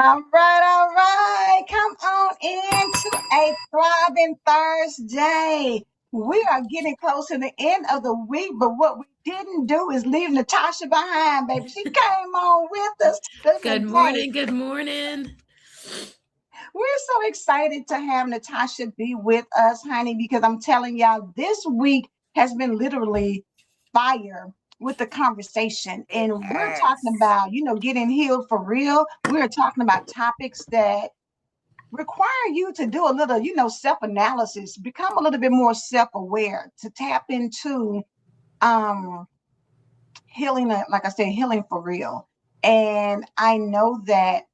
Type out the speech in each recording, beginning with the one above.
All right, all right. Come on into a thriving Thursday. We are getting close to the end of the week, but what we didn't do is leave Natashah behind, baby. She came on with us Good today. morning. Good morning. We're so excited to have Natashah be with us, honey, because I'm telling y'all, this week has been literally fire with the conversation. It And we're talking has. about, getting healed for real. We're talking about topics that require you to do a little, self-analysis, become a little bit more self-aware, to tap into um healing, like I said, healing for real. And I know that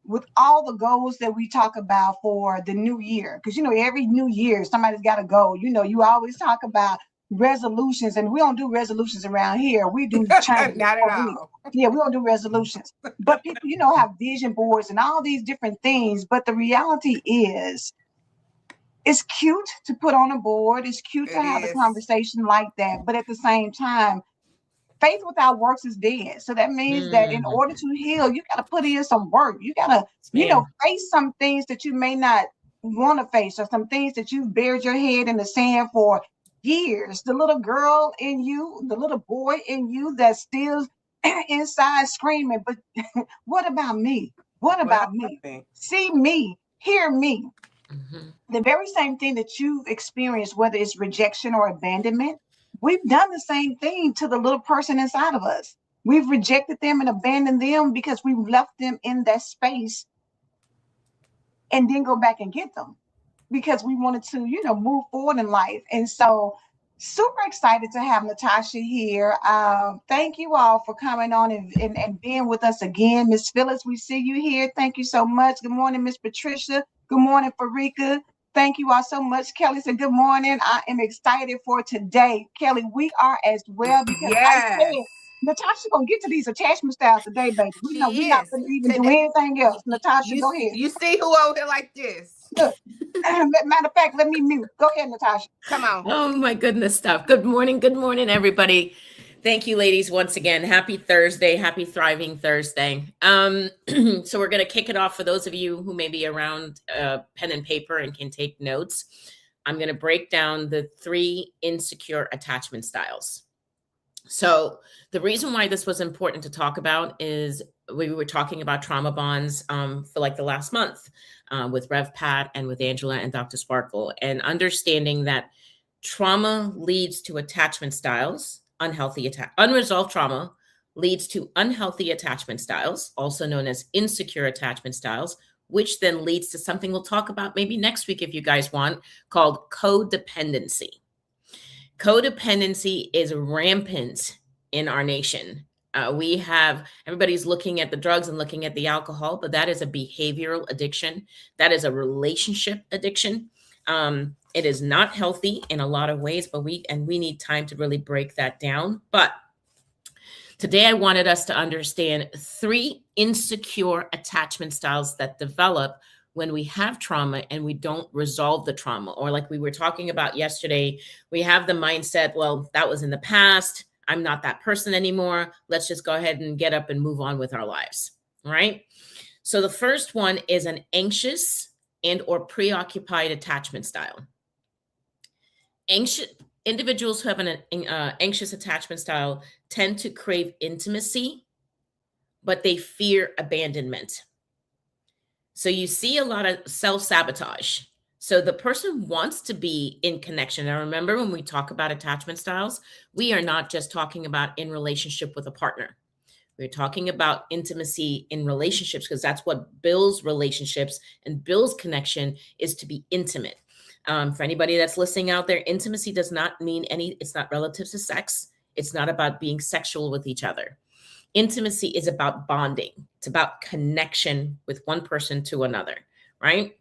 with all the goals that we talk about for the new year, because every new year somebody's got a goal. You always talk about resolutions, and we don't do resolutions around here. We do change. Not at all. Yeah, we don't do resolutions. But people, have vision boards and all these different things. But the reality is, it's cute to put on a board. It's cute to It have a is. conversation like that. But at the same time, faith without works is dead. So that means that in order to heal, you got to put in some work. You got to, Ma'am. face some things that you may not want to face, or some things that you've buried your head in the sand for years. The little girl in you, the little boy in you that's still inside screaming, but what about me? What What about about me? me? See me, hear me. Mhm. The very same thing that you've experienced, whether it's rejection or abandonment, we've done the same thing to the little person inside of us. We've rejected them and abandoned them because we've left them in that space and then go back and get them because we wanted to, move forward in life. And so, super excited to have Natashah here. Thank you all for coming on and being with us again. Miss Phyllis, we see you here. Thank you so much. Good morning, Miss Patricia. Good morning, Farika. Thank you all so much. Kelly said, good morning. I am excited for today. Kelly, we are as well, because I Yes, said, Natasha's going to get to these attachment styles today, baby. We know we're she not is. going to even do Today, anything else. Natasha, you go ahead. you see who over here like this? Look, matter of fact, let me mute. Go ahead, Natasha. Come on. Oh my goodness stuff. Good morning. Good morning, everybody. Thank you, ladies, once again. Happy Thursday. Happy Thriving Thursday. So we're going to kick it off for those of you who may be around pen and paper and can take notes. I'm going to break down the 3 insecure attachment styles. So the reason why this was important to talk about is we were talking about trauma bonds for like the last month with Rev Pat and with Angela and Dr. Sparkle, and understanding that trauma leads to attachment styles, unresolved trauma leads to unhealthy attachment styles, also known as insecure attachment styles, which then leads to something we'll talk about maybe next week if you guys want, called codependency. Codependency is rampant in our nation. We have everybody's looking at the drugs and looking at the alcohol, but that is a behavioral addiction. That is a relationship addiction. It is not healthy in a lot of ways, but we need time to really break that down. But today I wanted us to understand 3 insecure attachment styles that develop when we have trauma and we don't resolve the trauma. Or like we were talking about yesterday, we have the mindset, well, that was in the past. I'm not that person anymore. Let's just go ahead and get up and move on with our lives. All right. So the first one is an anxious and or preoccupied attachment style. Anxious individuals who have an anxious attachment style tend to crave intimacy, but they fear abandonment. So you see a lot of self-sabotage. So the person wants to be in connection. Now, remember, when we talk about attachment styles, we are not just talking about in relationship with a partner. We're talking about intimacy in relationships, because that's what builds relationships and builds connection, is to be intimate. For anybody that's listening out there, intimacy does not mean it's not relative to sex. It's not about being sexual with each other. Intimacy is about bonding. It's about connection with one person to another, right?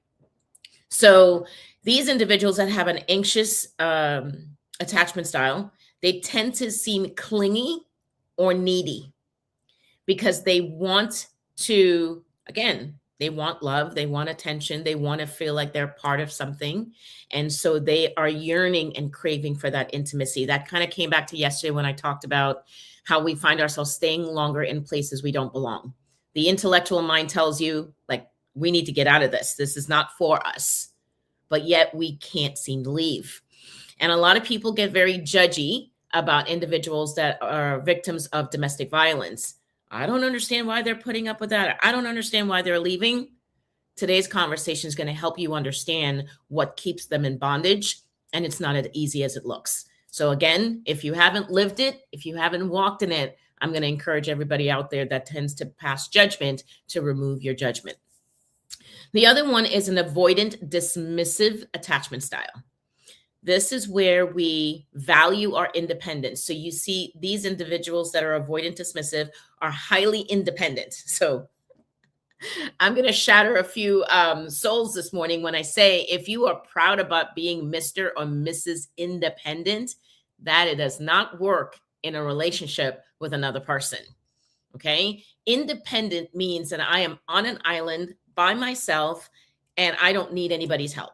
So these individuals that have an anxious attachment style, they tend to seem clingy or needy because they want to, again, they want love, they want attention, they want to feel like they're part of something. And so they are yearning and craving for that intimacy. That kind of came back to yesterday when I talked about how we find ourselves staying longer in places we don't belong. The intellectual mind tells you, like, we need to get out of this. This is not for us. But yet we can't seem to leave. And a lot of people get very judgy about individuals that are victims of domestic violence. I don't understand why they're putting up with that. I don't understand why they're leaving. Today's conversation is going to help you understand what keeps them in bondage. And it's not as easy as it looks. So again, if you haven't lived it, if you haven't walked in it, I'm going to encourage everybody out there that tends to pass judgment to remove your judgment. The other one is an avoidant dismissive attachment style. This is where we value our independence. So you see these individuals that are avoidant dismissive are highly independent. So I'm going to shatter a few souls this morning when I say, if you are proud about being Mr. or Mrs. Independent, that it does not work in a relationship with another person. Okay. Independent means that I am on an island by myself and I don't need anybody's help.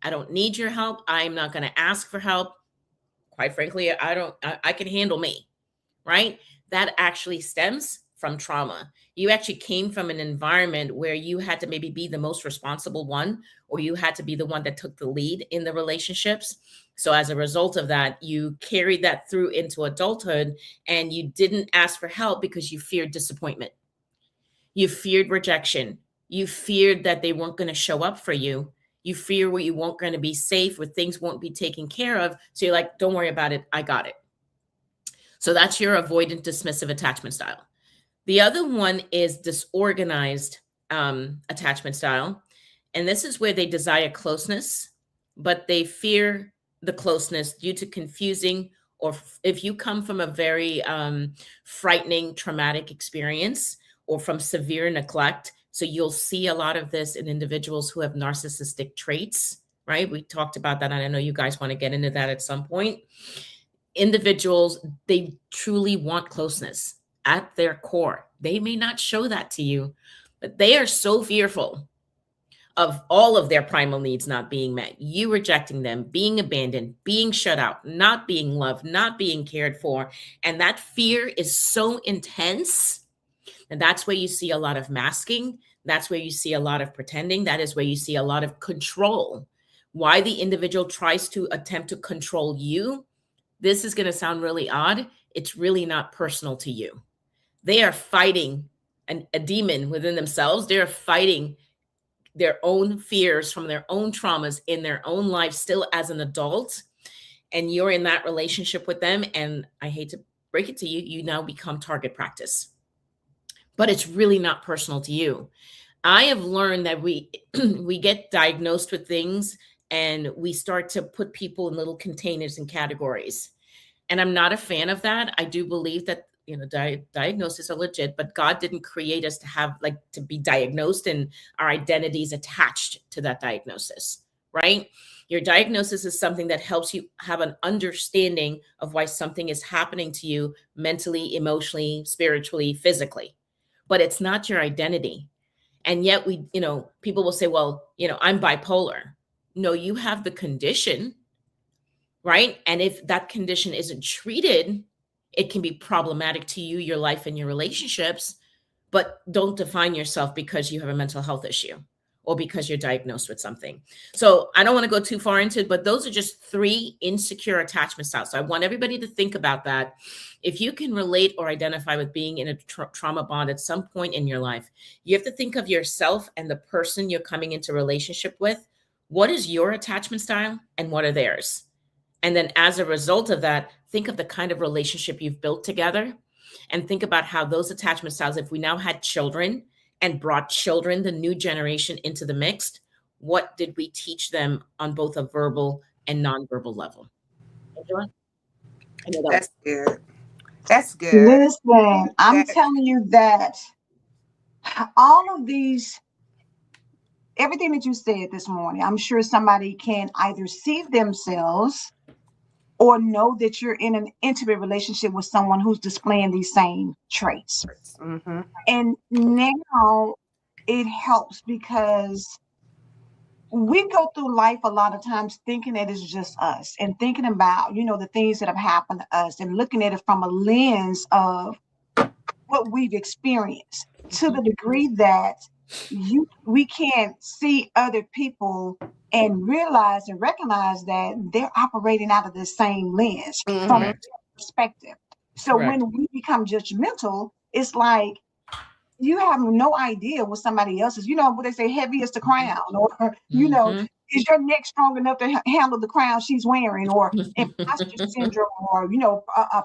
I don't need your help. I'm not going to ask for help. Quite frankly, I can handle me, right? That actually stems from trauma. You actually came from an environment where you had to maybe be the most responsible one, or you had to be the one that took the lead in the relationships. So as a result of that, you carried that through into adulthood and you didn't ask for help because you feared disappointment. You feared rejection. You feared that they weren't going to show up for you. You fear where you weren't going to be safe, where things won't be taken care of. So you're like, don't worry about it. I got it. So that's your avoidant dismissive attachment style. The other one is disorganized attachment style. And this is where they desire closeness, but they fear the closeness due to confusing, or if you come from a very frightening, traumatic experience or from severe neglect. So you'll see a lot of this in individuals who have narcissistic traits, right? We talked about that. And I know you guys want to get into that at some point. Individuals, they truly want closeness at their core. They may not show that to you, but they are so fearful of all of their primal needs not being met, you rejecting them, being abandoned, being shut out, not being loved, not being cared for. And that fear is so intense. And that's where you see a lot of masking. That's where you see a lot of pretending. That is where you see a lot of control. Why the individual tries to attempt to control you. This is going to sound really odd. It's really not personal to you. They are fighting a demon within themselves. They're fighting their own fears from their own traumas in their own life still as an adult. And you're in that relationship with them. And I hate to break it to you, you now become target practice. But it's really not personal to you. I have learned that we get diagnosed with things and we start to put people in little containers and categories. And I'm not a fan of that. I do believe that, diagnoses are legit, but God didn't create us to have to be diagnosed and our identities attached to that diagnosis, right? Your diagnosis is something that helps you have an understanding of why something is happening to you mentally, emotionally, spiritually, physically, but it's not your identity. And yet people will say, well, I'm bipolar. No, you have the condition, right? And if that condition isn't treated, it can be problematic to you, your life, and your relationships. But don't define yourself because you have a mental health issue or because you're diagnosed with something. So I don't want to go too far into it, but those are just 3 insecure attachment styles. So I want everybody to think about that. If you can relate or identify with being in a trauma bond at some point in your life, you have to think of yourself and the person you're coming into relationship with. What is your attachment style and what are theirs? And then as a result of that, think of the kind of relationship you've built together and think about how those attachment styles, if we now had children and brought children, the new generation, into the mix, what did we teach them on both a verbal and nonverbal level? Angela? I know that That's good. That's good. Listen, I'm telling you that all of these, everything that you said this morning, I'm sure somebody can either see themselves or know that you're in an intimate relationship with someone who's displaying these same traits. Mm-hmm. And now it helps because we go through life a lot of times thinking that it's just us and thinking about, the things that have happened to us and looking at it from a lens of what we've experienced to the Mhm. degree that we can't see other people and realize and recognize that they're operating out of the same lens from Mm-hmm. Correct. their perspective. So Correct. when we become judgmental, it's like you have no idea what somebody else is. You know what they say, heavy is the crown, or Mhm. is your neck strong enough to handle the crown she's wearing, or imposter syndrome, or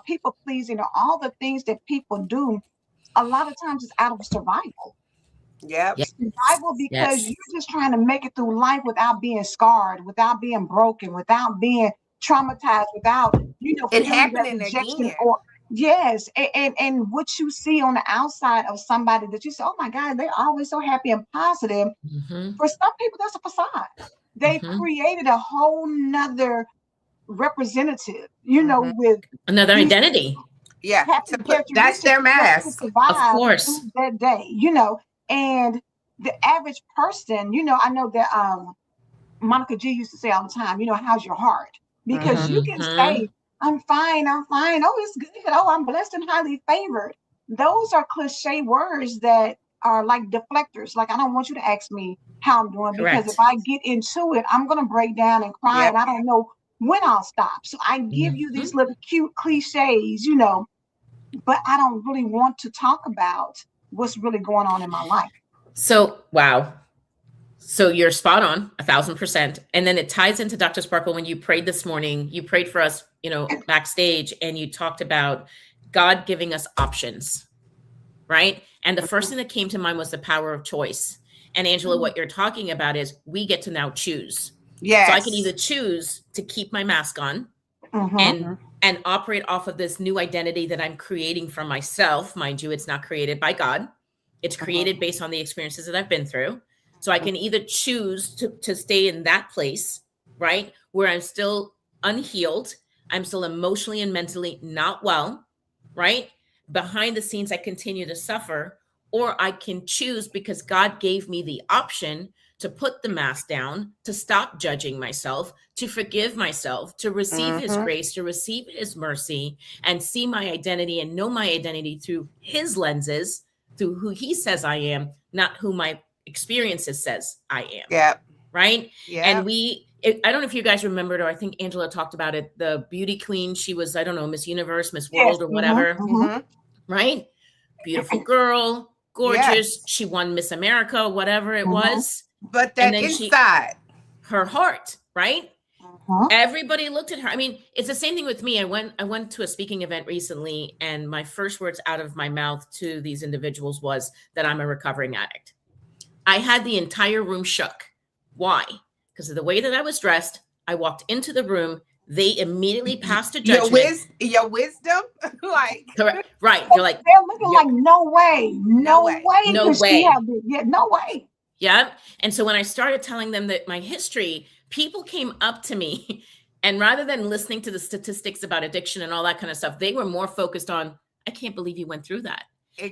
people pleasing, or all the things that people do. A lot of times it's out of survival. Yep. Yes. Survival because Yes. you're just trying to make it through life without being scarred, without being broken, without being traumatized, without It feeling that happening rejection again. or yes, and what you see on the outside of somebody that you say, oh my God, they're always so happy and positive. Mhm. For some people, that's a facade. They've Mhm. created a whole nother representative, Mm-hmm. with Another these identity. Yeah. happy To put that's characteristics their just to mask. Of survive through course. that day, and the average person, I know that Monica G used to say all the time, how's your heart? Because Mm-hmm. you can Mhm. say, I'm fine. Oh, it's good. Oh, I'm blessed and highly favored. Those are cliche words that are like deflectors. Like, I don't want you to ask me how I'm doing because if Correct. I get into it, I'm going to break down and cry and Yep. I don't know when I'll stop. So I give you these Mhm. little cute cliches, but I don't really want to talk about what's really going on in my life. So, wow. So you're spot on, 1,000%. And then it ties into Dr. Sparkle when you prayed this morning. You prayed for us, backstage, and you talked about God giving us options, right? And the first thing that came to mind was the power of choice. And Angela, what you're talking about is we get to now choose. So I can either Yes. choose to keep my mask on Mm-hmm. and Mm-hmm. and operate off of this new identity that I'm creating for myself. Mind you, it's not created by God. It's created based on the experiences that I've been through. So I can either choose to stay in that place, right? Where I'm still unhealed, I'm still emotionally and mentally not well, right? Behind the scenes, I continue to suffer, or I can choose because God gave me the option to put the mask down, to stop judging myself, to forgive myself, to receive his Mm-hmm. grace, to receive his mercy, and see my identity and know my identity through his lenses, through who he says I am, not who my experiences says I am. Yep. Right. And Yep. I don't know if you guys remembered, or I think Angela talked about it, the beauty queen. She was, I don't know, Miss Universe, Miss Yes. World, or Mm-hmm. whatever. Mm-hmm. Mm-hmm. Right. Beautiful girl, gorgeous. Yes. She won Miss America, whatever it Mm-hmm. was. But And that then inside. her heart, right? Mm-hmm. Everybody looked at her. I mean, it's the same thing with me. I went to a speaking event recently, and my first words out of my mouth to these individuals was that I'm a recovering addict. I had the entire room shook. Why? Because of the way that I was dressed. I walked into the room. They immediately passed a judgment. Your wisdom, like Correct. Right. They're like, They're looking yep, like, no way, no no way. way no could she way. have been. Yeah, no way. Yeah. And so when I started telling them that my history, people came up to me and rather than listening to the statistics about addiction and all that kind of stuff, they were more focused on, I can't believe you went through that.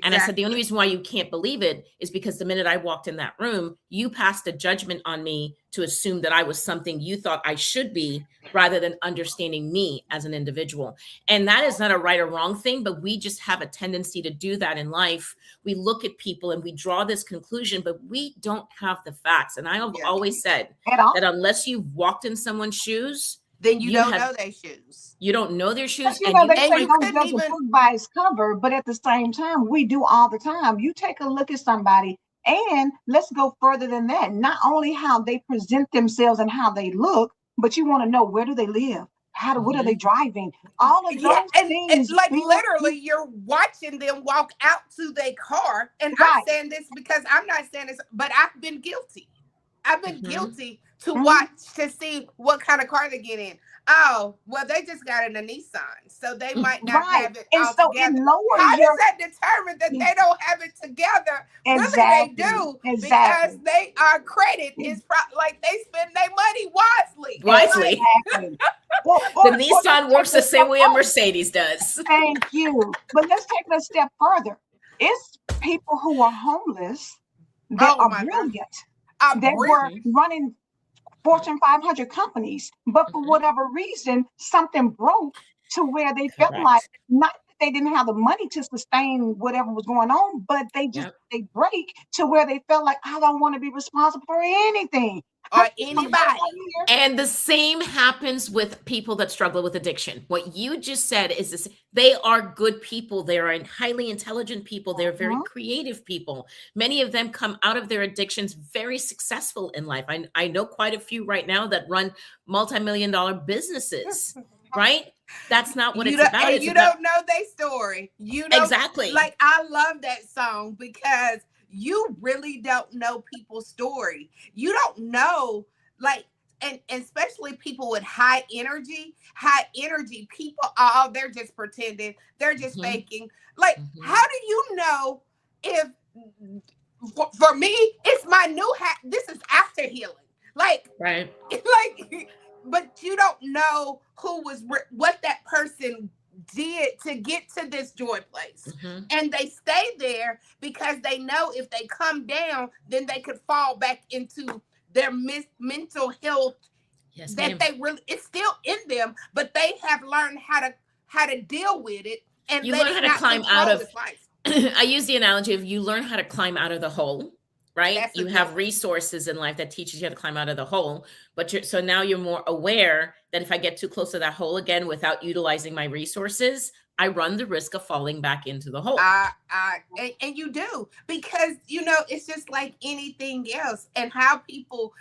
And I said, the only Exactly. reason why you can't believe it is because the minute I walked in that room, you passed a judgment on me to assume that I was something you thought I should be rather than understanding me as an individual. And that is not a right or wrong thing, but we just have a tendency to do that in life. We look at people and we draw this conclusion, but we don't have the facts. And I have Yeah. always said At all. that unless you've walked in someone's shoes, Then you you don't have know their shoes. you don't know their But shoes, and you they And say you can't. don't couldn't judge a even book by its cover, but at the same time, we do all the time. You take a look at somebody, and let's go further than that. Not only how they present themselves and how they look, but you want to know, where do they live? What are they Mhm. driving? All of yeah, those and things like build literally you're watching them walk out to their car. And I'm right. saying this because I'm not saying this, but I've been guilty. I've been Mhm. guilty to Mhm. watch to see what kind of car they get in. Oh, well, they just got in a Nissan, so they might not Right. have it And all so it together. How lowers does your that determine that they don't have it together? Really, they exactly. do because Exactly. they are credit is like they spend their money wisely. Like, Wisely. Exactly. The Or let's Nissan take works it a the step same way a further. Mercedes does. Thank you. But let's take it a step further. It's people who are homeless that oh are my God, brilliant, I'm that real. were Mhm. running Fortune 500 companies, but for Mhm. whatever reason, something broke to where they felt like Correct. not they didn't have the money to sustain whatever was going on, but they break to where they felt like, I don't want to be responsible for anything. Or anybody. And the same happens with people that struggle with addiction. What you just said is this: they are good people. They are highly intelligent people. They're very creative people. Many of them come out of their addictions very successful in life. I know quite a few right now that run multi-million-dollar businesses, right? That's not what it's about. And you don't know their story. You don't, exactly. Like, I love that song because you really don't know people's story. You don't know, like, and especially people with high energy people, they're just pretending, they're just faking. Like, how do you know if, for me, it's my new this is after healing. Like, right. Like, but you don't know what that person did to get to this joy place. And they stay there because they know if they come down, then they could fall back into their mental health. Yes, that they really, it's still in them, but they have learned how to deal with it. And you learn how to climb out of I use the analogy of you learn how to climb out of the hole. Right? You have resources in life that teaches you how to climb out of the hole, but so now you're more aware that if I get too close to that hole again without utilizing my resources, I run the risk of falling back into the hole. And you do, because, it's just like anything else, and how people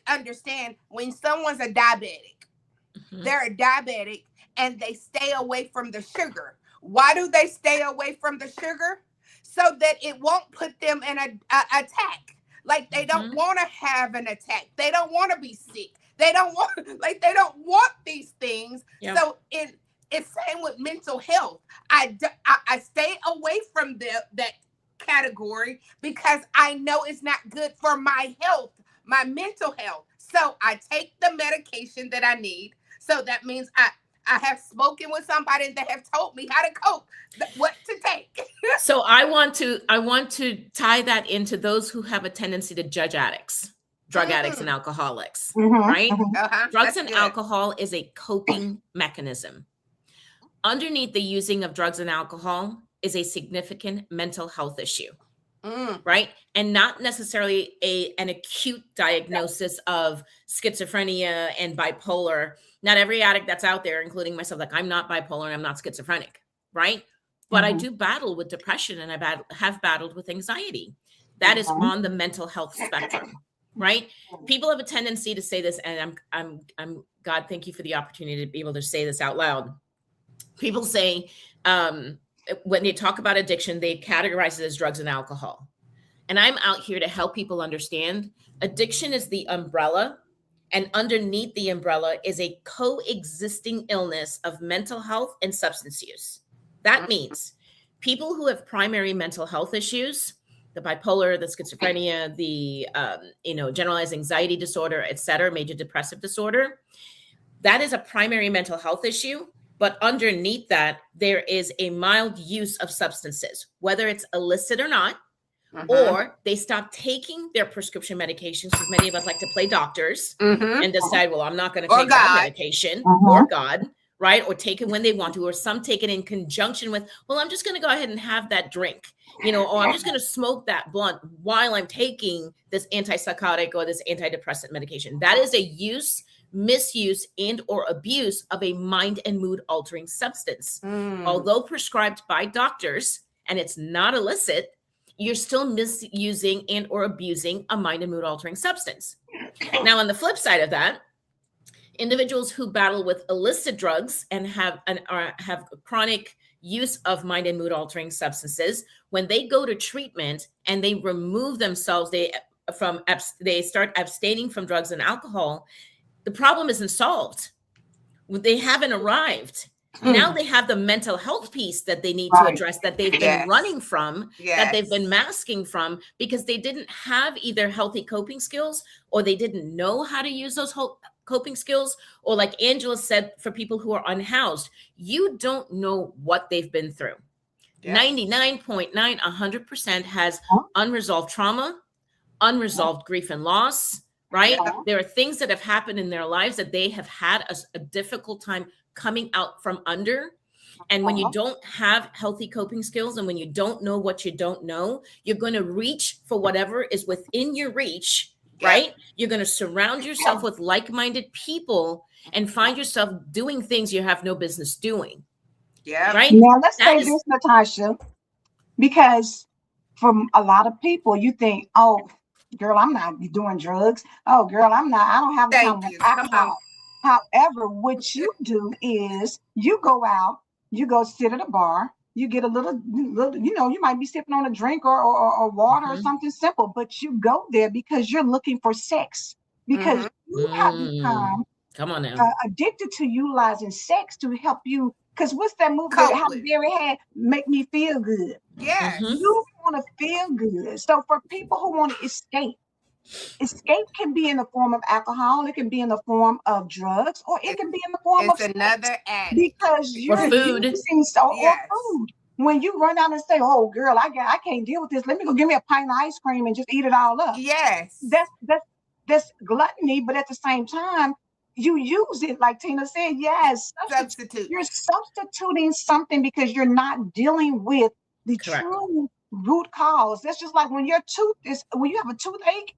understand when someone's a diabetic, they're a diabetic and they stay away from the sugar. Why do they stay away from the sugar? So that it won't put them in an attack. Like, they don't want to have an attack. They don't want to be sick. They don't want these things. Yep. So it's same with mental health. I stay away from that category because I know it's not good for my health, my mental health. So I take the medication that I need. So that means I have spoken with somebody that have told me how to cope, what to take. So I want to tie that into those who have a tendency to judge addicts, drug addicts and alcoholics, right? Drugs and alcohol is a coping mechanism. Underneath the using of drugs and alcohol is a significant mental health issue, right? And not necessarily an acute diagnosis of schizophrenia and bipolar. Not every addict that's out there, including myself, like, I'm not bipolar and I'm not schizophrenic, right? But I do battle with depression, and I have battled with anxiety. That is on the mental health spectrum, right? People have a tendency to say this, and I'm God, thank you for the opportunity to be able to say this out loud. People say, when they talk about addiction, they categorize it as drugs and alcohol. And I'm out here to help people understand addiction is the umbrella. And underneath the umbrella is a coexisting illness of mental health and substance use. That means people who have primary mental health issues, the bipolar, the schizophrenia, the generalized anxiety disorder, et cetera, major depressive disorder, that is a primary mental health issue. But underneath that, there is a mild use of substances, whether it's illicit or not, or they stop taking their prescription medications, because many of us like to play doctors and decide, well, I'm not going to take that medication, or God, right? Or take it when they want to, or some take it in conjunction with, well, I'm just going to go ahead and have that drink, or I'm just going to smoke that blunt while I'm taking this antipsychotic or this antidepressant medication. That is a use, misuse, and or abuse of a mind and mood altering substance. Although prescribed by doctors and it's not illicit, you're still misusing and or abusing a mind and mood altering substance. Now, on the flip side of that, individuals who battle with illicit drugs and have chronic use of mind and mood altering substances, when they go to treatment and they remove themselves, they start abstaining from drugs and alcohol, the problem isn't solved. They haven't arrived. Now they have the mental health piece that they need to address, that they've been running from, that they've been masking from, because they didn't have either healthy coping skills, or they didn't know how to use those coping skills. Or like Angela said, for people who are unhoused, you don't know what they've been through. 99.9, 100% has unresolved trauma, unresolved grief and loss, right? There are things that have happened in their lives that they have had a difficult time coming out from under. And when you don't have healthy coping skills, and when you don't know what you don't know, you're going to reach for whatever is within your reach, right? You're going to surround yourself with like-minded people and find yourself doing things you have no business doing. Yeah. Right. Now let's say this, Natasha, because from a lot of people, you think, oh, girl, I'm not doing drugs. Oh, girl, I don't have a problem with alcohol. However, what you do is you go out, you go sit at a bar, you get a little, you might be sipping on a drink or water or something simple, but you go there because you're looking for sex, because you have become come on now, addicted to utilizing sex to help you. Because what's that movie that Halle Berry had? Make Me Feel Good. Yeah. You want to feel good. So for people who want to escape can be in the form of alcohol, it can be in the form of drugs, or it can be in the form of another addict. Because you're food. Using or food. When you run out and say, "Oh, girl, I can't deal with this. Let me go give me a pint of ice cream and just eat it all up." Yes. That's gluttony, but at the same time, you use it like Tina said. Yes, substitute. You're substituting something because you're not dealing with the true root cause. That's just like when you have a toothache,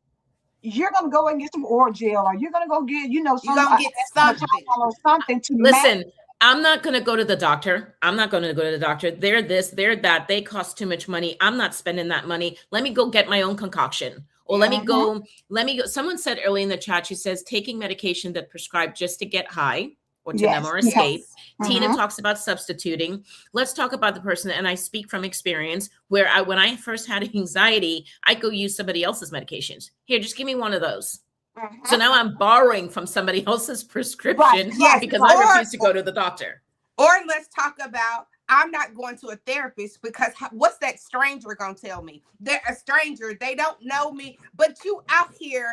you're gonna go and get some oral gel, or you're gonna go get, something or something to listen. I'm not going to go to the doctor. I'm not going to go to the doctor. They're this, they're that. They cost too much money. I'm not spending that money. Let me go get my own concoction. Or let me go. Someone said early in the chat, she says, taking medication that prescribed just to get high or to numb or escape. Tina talks about substituting. Let's talk about the person. And I speak from experience where when I first had anxiety, I go use somebody else's medications. Here, just give me one of those. So now I'm borrowing from somebody else's prescription because I refuse to go to the doctor. Or let's talk about, I'm not going to a therapist because what's that stranger going to tell me? They're a stranger. They don't know me, but you're out here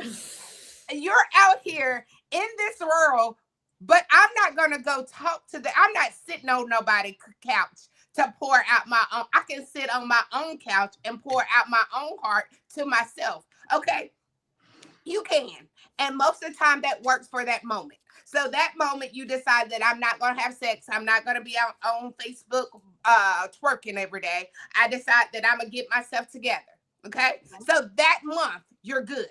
in this world, but I'm not going to go talk to I'm not sitting on nobody's couch to pour out my own. I can sit on my own couch and pour out my own heart to myself. Okay. You can. And most of the time that works for that moment. So that moment you decide that I'm not going to have sex. I'm not going to be on Facebook twerking every day. I decide that I'm going to get myself together. Okay. So that month you're good.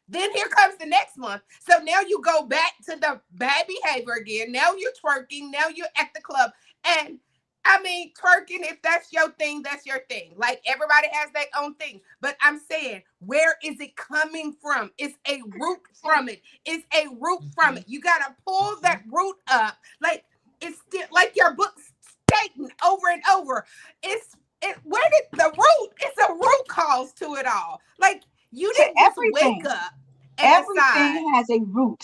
Then here comes the next month. So now you go back to the bad behavior again. Now you're twerking. Now you're at the club. And I mean, twerking, if that's your thing, that's your thing. Like everybody has their own thing. But I'm saying, where is it coming from? It's a root from it. It's a root from it. You got to pull that root up. Like it's still like your book's stating over and over. Where did the root? It's a root cause to it all. Like you didn't just wake up and everything has a root.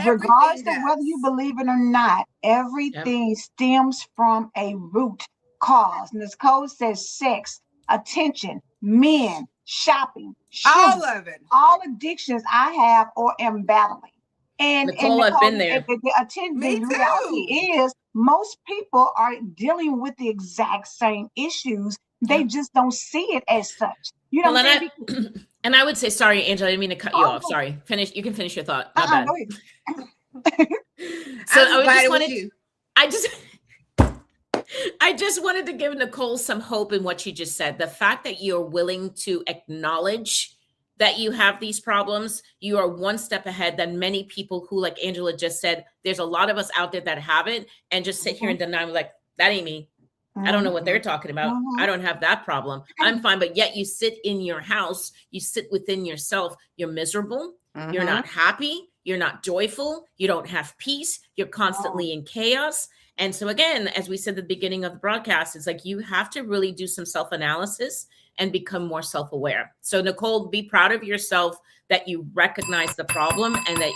Regardless of whether you believe it or not, everything stems from a root cause. And this code says sex, attention, men, shopping, all of it. All addictions I have or am battling. And Nicole, I've been there. The reality is most people are dealing with the exact same issues. They just don't see it as such. You know what I'm saying? And I would say, sorry, Angela, I didn't mean to cut you off. Sorry. Finish. You can finish your thought. My bad. So I just wanted to give Nicole some hope in what she just said. The fact that you're willing to acknowledge that you have these problems, you are one step ahead than many people who, like Angela just said, there's a lot of us out there that have it and just sit here and deny, like, that ain't me. I don't know what they're talking about. I don't have that problem. I'm fine. But yet you sit in your house, you sit within yourself. You're miserable. You're not happy. You're not joyful. You don't have peace. You're constantly in chaos. And so again, as we said at the beginning of the broadcast, it's like you have to really do some self-analysis and become more self-aware. So Nicole, be proud of yourself that you recognize the problem and that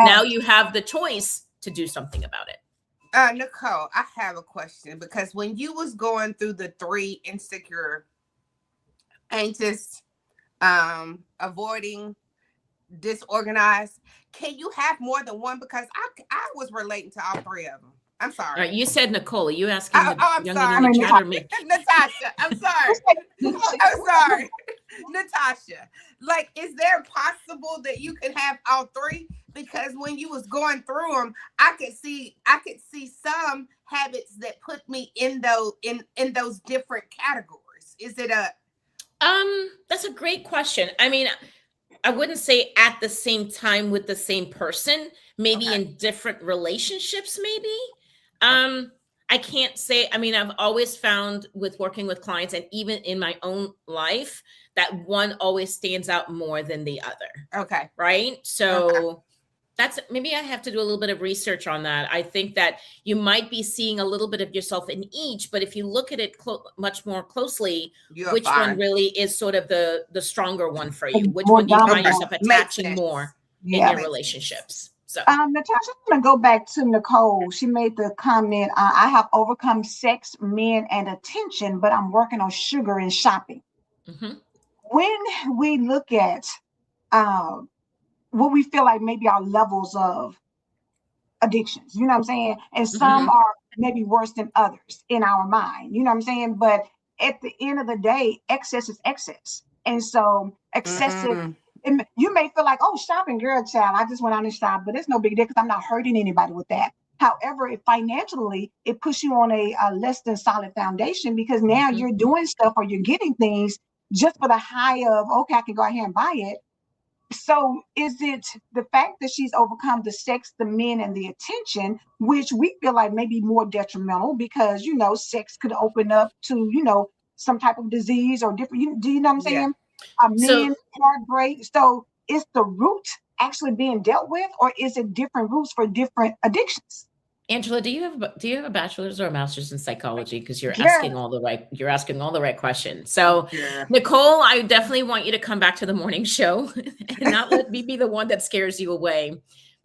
now you have the choice to do something about it. Nicole, I have a question, because when you was going through the 3 insecure, anxious, avoiding, disorganized, can you have more than one? Because I was relating to all 3 of them. I'm sorry. You said Nicole. Are you asking I'm sorry. Natasha, I'm sorry. I'm sorry. Natasha, like, is there possible that you can have all 3? Because when you was going through them, I could see some habits that put me in those different categories? Is it a That's a great question. I mean, I wouldn't say at the same time with the same person, maybe okay? in different relationships, maybe. I can't say, I mean, I've always found with working with clients and even in my own life that one always stands out more than the other, Okay. right? Okay. So that's maybe I have to do a little bit of research on that. I think that you might be seeing a little bit of yourself in each, but if you look at it much more closely, You're which one fine. really is sort of the stronger one for you? The Which more one do you find dominant Okay. one. yourself Makes attaching sense. more in Yeah. your Makes sense. relationships? So, Natasha, I'm gonna go back to Nicole. She made the comment, I have overcome sex, men, and attention, but I'm working on sugar and shopping. mhm, When we look at um, what we feel like maybe our levels of addictions, you know what I'm saying? And some mhm, are maybe worse than others in our mind, you know what I'm saying? But at the end of the day, excess is excess. And so excessive, Mm, you may feel like, oh, shopping, girl, child, I just went out and shopped, but it's no big deal because I'm not hurting anybody with that. However, financially, it puts you on a less than solid foundation because now mhm. you're doing stuff or you're getting things just for the high of, okay, I can go out here and buy it. So is it the fact that she's overcome the sex, the men, and the attention, which we feel like may be more detrimental because sex could open up to some type of disease or different. Do you know what I'm yeah. saying? So, Men, heartbreak. So is the root actually being dealt with, or is it different roots for different addictions? Angela, do you have a bachelor's or a master's in psychology? Because Girl, you're asking all the right questions. So, Yeah. Nicole, I definitely want you to come back to the morning show and not let me be the one that scares you away.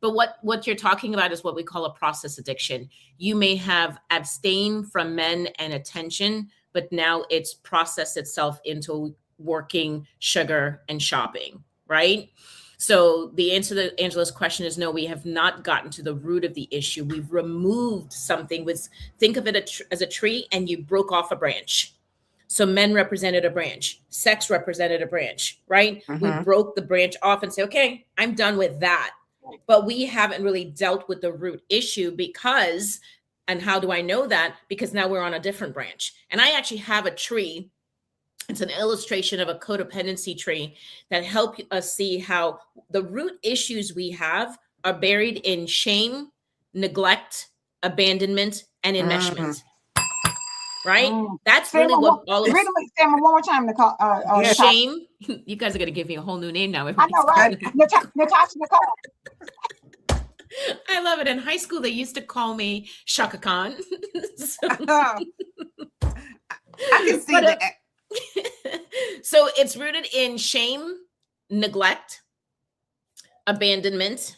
But what you're talking about is what we call a process addiction. You may have abstained from men and attention, but now it's processed itself into working, sugar, and shopping, right? So the answer to Angela's question is no, we have not gotten to the root of the issue. We've removed something. Think of it as a tree and you broke off a branch. So men represented a branch, sex represented a branch, right? We Mm-hmm. broke the branch off and say, okay, I'm done with that. But we haven't really dealt with the root issue because, and how do I know that? Because now we're on a different branch. And I actually have a tree. It's an illustration of a codependency tree that help us see how the root issues we have are buried in shame, neglect, abandonment, and Mm-hmm. enmeshment, right? mm. That's Say it really what one, all of read it, say it one more time, Nicole, Yeah. Natasha. shame. You guys are going to give me a whole new name now. I Everybody's know, right? calling me. Natasha, Nicole. I love it. In high school, they used to call me Shaka Khan. So, Oh, I can see but that. so it's rooted in shame, neglect, abandonment,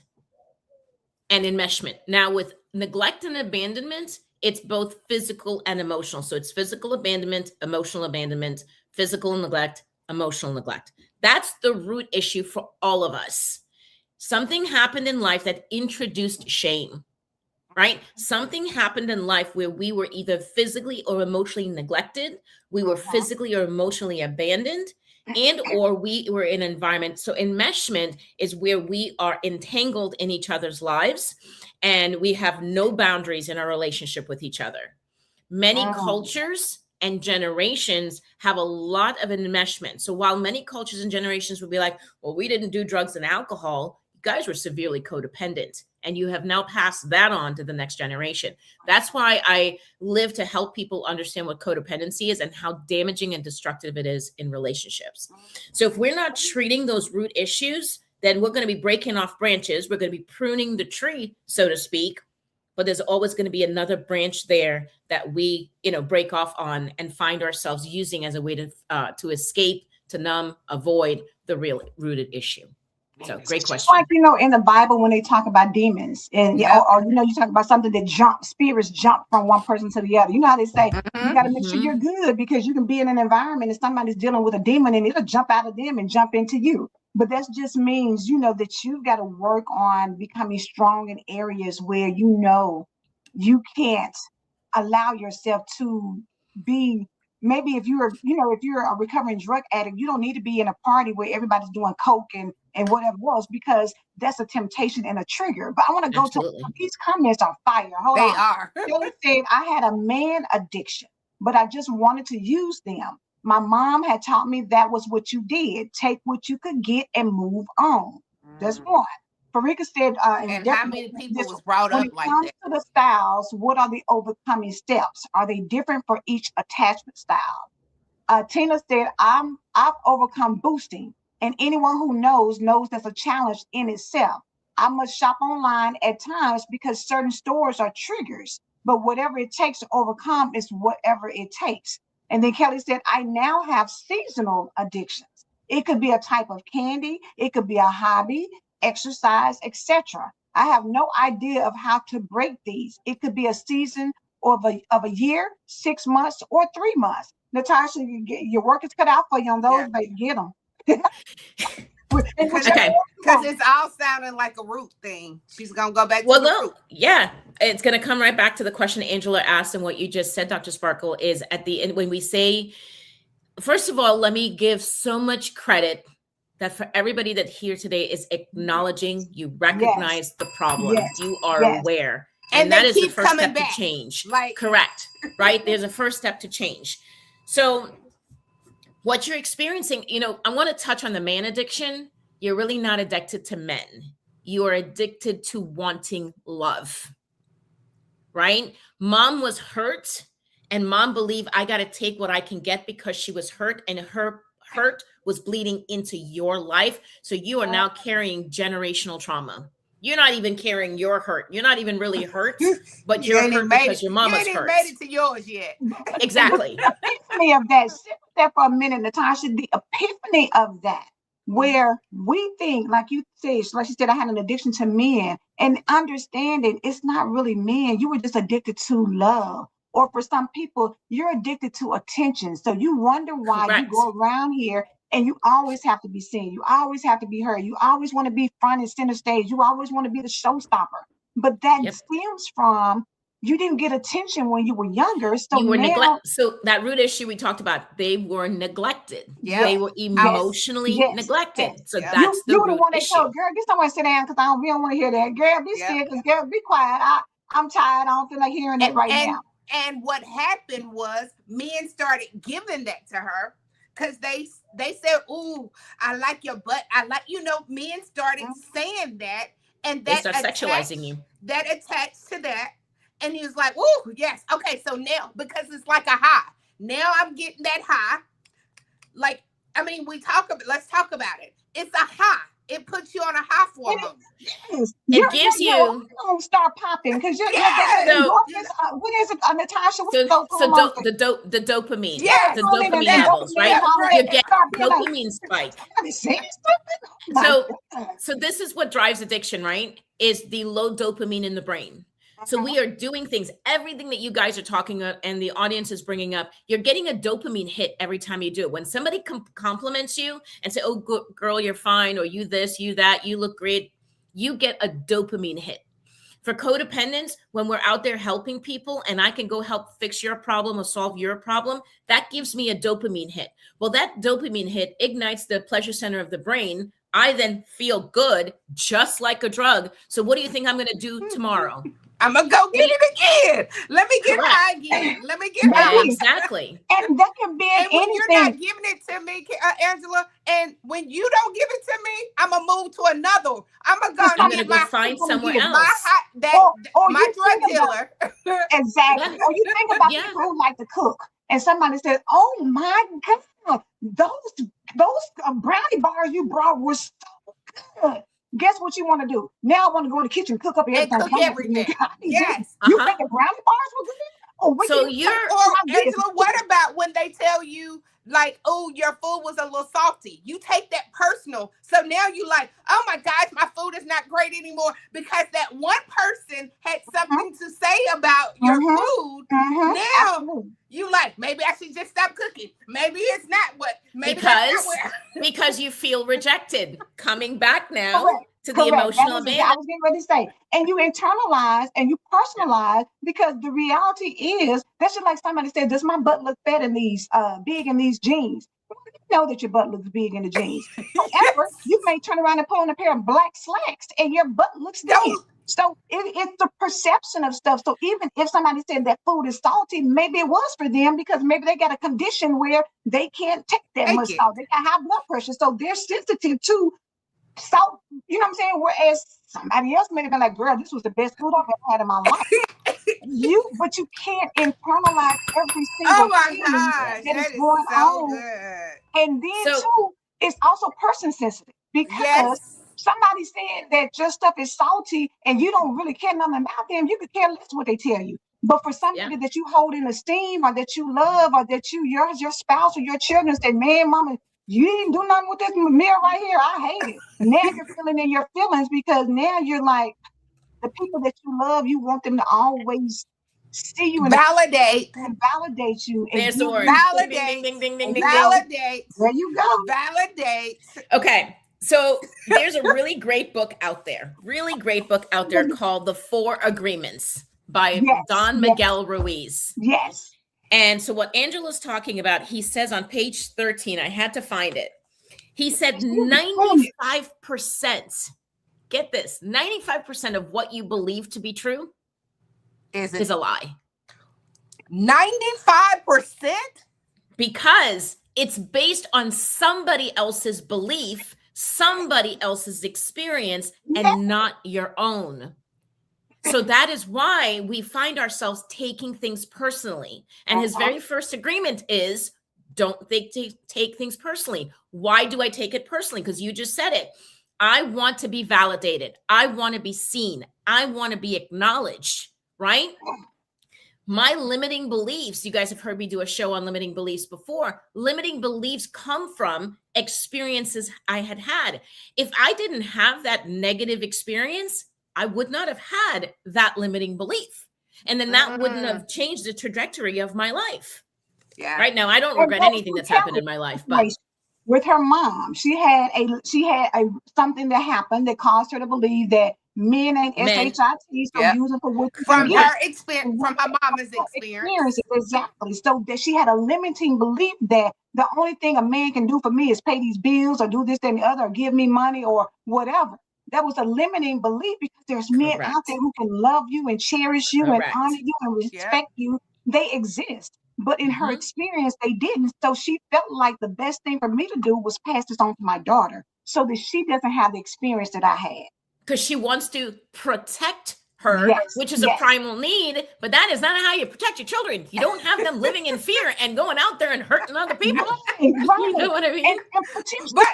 and enmeshment. Now, with neglect and abandonment, it's both physical and emotional. So it's physical abandonment, physical neglect, emotional neglect. That's the root issue for all of us. Something happened in life that introduced shame, right? Something happened in life where we were either physically or emotionally neglected, we were Mhm. physically or emotionally abandoned, and or we were in an environment. So enmeshment is where we are entangled in each other's lives and we have no boundaries in our relationship with each other. Many Mm. cultures and generations have a lot of enmeshment. So while many cultures and generations would be like, well, we didn't do drugs and alcohol, you guys were severely codependent. And you have now passed that on to the next generation. That's why I live to help people understand what codependency is and how damaging and destructive it is in relationships. So if we're not treating those root issues, then we're going to be breaking off branches. We're going to be pruning the tree, so to speak, but there's always going to be another branch there that we break off on and find ourselves using as a way to escape, to numb, avoid the real rooted issue. So great Just question. like in the Bible when they talk about demons and Yep. you talk about something that spirits jump from one person to the other. You know how they say you Mm-hmm. got to make sure Mhm. you're good because you can be in an environment and somebody's dealing with a demon and it'll jump out of them and jump into you. But that just means that you've got to work on becoming strong in areas where you can't allow yourself to be maybe if you're, if you're a recovering drug addict, you don't need to be in a party where everybody's doing coke and whatever else, because that's a temptation and a trigger. But I want to go to Absolutely. these comments are fire. Hold They on. are. Kelly said, I had a man addiction, but I just wanted to use them. My mom had taught me that was what you did. Take what you could get and move on. That's one. Farika said, And how many people was brought when up it like comes that? to the styles, what are the overcoming steps? Are they different for each attachment style? Tina said, I've overcome boosting, and anyone who knows that's a challenge in itself. I must shop online at times because certain stores are triggers, but whatever it takes to overcome is whatever it takes. And then Kelly said, I now have seasonal addictions. It could be a type of candy, it could be a hobby, exercise, etc. I have no idea of how to break these. It could be a season of a year, 6 months, or 3 months. Natasha, your work is cut out for you on those, but get them. Because it's all sounding like a root thing. She's gonna go back to the root. Yeah, it's gonna come right back to the question Angela asked, and what you just said, Dr. Sparkle, is at the end when we say, first of all, let me give so much credit that for everybody that here today is acknowledging you recognize the problem, you are aware. And that is the first step to change. Correct. Right? There's a first step to change. So what you're experiencing, I want to touch on the man addiction. You're really not addicted to men. You are addicted to wanting love. Right? Mom was hurt, and mom believed I got to take what I can get because she was hurt, and her hurt was bleeding into your life. So you are now carrying generational trauma. You're not even carrying your hurt. You're not even really hurt, but you're hurt because your mama's hurt. You ain't made it to yours yet. Exactly. The epiphany of that, sit with that for a minute, Natasha, the epiphany of that, where we think, like you said, like she said, I had an addiction to men, and understanding it's not really men. You were just addicted to love. Or for some people, you're addicted to attention. So you wonder why you go around here and you always have to be seen. You always have to be heard. You always want to be front and center stage. You always want to be the showstopper. But that stems from you didn't get attention when you were younger. So you were now, neglected. So that root issue we talked about, they were neglected. Yeah. They were emotionally neglected. So that's the root one that issue. told, girl, get somewhere to sit down because we don't want to hear that. Girl, be still, because girl, be quiet. I'm tired. I don't feel like hearing that now. And what happened was men started giving that to her because they said, ooh, I like your butt. I like, men started saying that. And that they start sexualizing you. That attached to that. And he was like, ooh, yes. Okay, so now, because it's like a high. Now I'm getting that high. Like, let's talk about it. It's a high. It puts you on a high for a moment. Yes. It gives you. You're going to start popping because you're. What is it, Natasha? The dopamine. Yeah. The dopamine levels, right? You get dopamine spike. So this is what drives addiction, right? Is the low dopamine in the brain. So we are doing things, everything that you guys are talking about and the audience is bringing up, you're getting a dopamine hit every time you do it. When somebody compliments you and say, oh, girl, you're fine, or you this, you that, you look great, you get a dopamine hit. For codependence, when we're out there helping people and I can go help fix your problem or solve your problem, that gives me a dopamine hit. Well, that dopamine hit ignites the pleasure center of the brain. I then feel good, just like a drug. So what do you think I'm going to do tomorrow? I'm going to go get it again. Let me get high again. Let me get high. Exactly. And that can be and when anything. You're not giving it to me, Angela, and when you don't give it to me, I'm going to move to another. I'm going to go find someone else. My drug dealer. Exactly. Or you think about people who like to cook, and somebody says, oh my God, those brownie bars you brought were so good. Guess what you want to do? Now I want to go in the kitchen, cook up everything. And cook everything. Yes. You think the brownie bars were good? Angela, what about when they tell you, like, oh, your food was a little salty? You take that personal. So now you like, oh my gosh, my food is not great anymore because that one person had something to say about your food. Now you like, maybe I should just stop cooking. Maybe it's not what. Because you feel rejected. Coming back now. to the Correct. That emotional is, I abandonment. was getting ready to say. And you internalize and you personalize because the reality is that's just like somebody said, does my butt look fat in these big in these jeans? Well, you know that your butt looks big in the jeans. However, Yes. you may turn around and put on a pair of black slacks and your butt looks thin. Don't. So it's the perception of stuff. So even if somebody said that food is salty, maybe it was for them because maybe they got a condition where they can't take that Take much it. salt. They got high blood pressure. So they're sensitive to salt, you know what I'm saying? Whereas somebody else may have been like, girl, this was the best food I've ever had in my life. But you can't internalize every Oh single my thing gosh, that is that is going so on. good. And then So too, it's also person sensitive because Yes. somebody said that your stuff is salty and you don't really care nothing about them. You could care less what they tell you. But for yeah, somebody that you hold in esteem or that you love or that your spouse or your children say, man, mama, you didn't do nothing with this meal right here. I hate it. Now you're feeling in your feelings because now you're like the people that you love, you want them to always see you in a Validate. and validate you and there's give the you word. things. Ding, ding, Validate. ding, ding, ding, And ding, you ding. go, Validate. there you go. Validate. Okay. So there's a really great book out there, called The Four Agreements by Yes, Don yes, Miguel Ruiz. yes. And so what Angela's talking about, he says on page 13, I had to find it. He said 95%, get this, 95% of what you believe to be true Is is it a lie. 95%? Because it's based on somebody else's belief, somebody else's experience, and not your own. So that is why we find ourselves taking things personally. And his very first agreement is don't take things personally. Why do I take it personally? Because you just said it. I want to be validated. I want to be seen. I want to be acknowledged, right? My limiting beliefs, you guys have heard me do a show on limiting beliefs before. Limiting beliefs come from experiences I had had. If I didn't have that negative experience, I would not have had that limiting belief. And then that wouldn't have changed the trajectory of my life. Yeah. Right now, I don't And regret what anything was that's happened in my life, but with her mom, she had a something that happened that caused her to believe that men ain't Men. SHIT, so Yep. use it for what you From can her get. experience, from her mama's experience. Exactly. So that she had a limiting belief that the only thing a man can do for me is pay these bills or do this and the other or give me money or whatever. That was a limiting belief because there's men out there who can love you and cherish you and honor you and respect you. They exist. But in her experience, they didn't. So she felt like the best thing for me to do was pass this on to my daughter so that she doesn't have the experience that I had. Because she wants to protect her, Yes, which is a primal need, but that is not how you protect your children. You don't have them living in fear and going out there and hurting other people. Right. You know what I mean? And But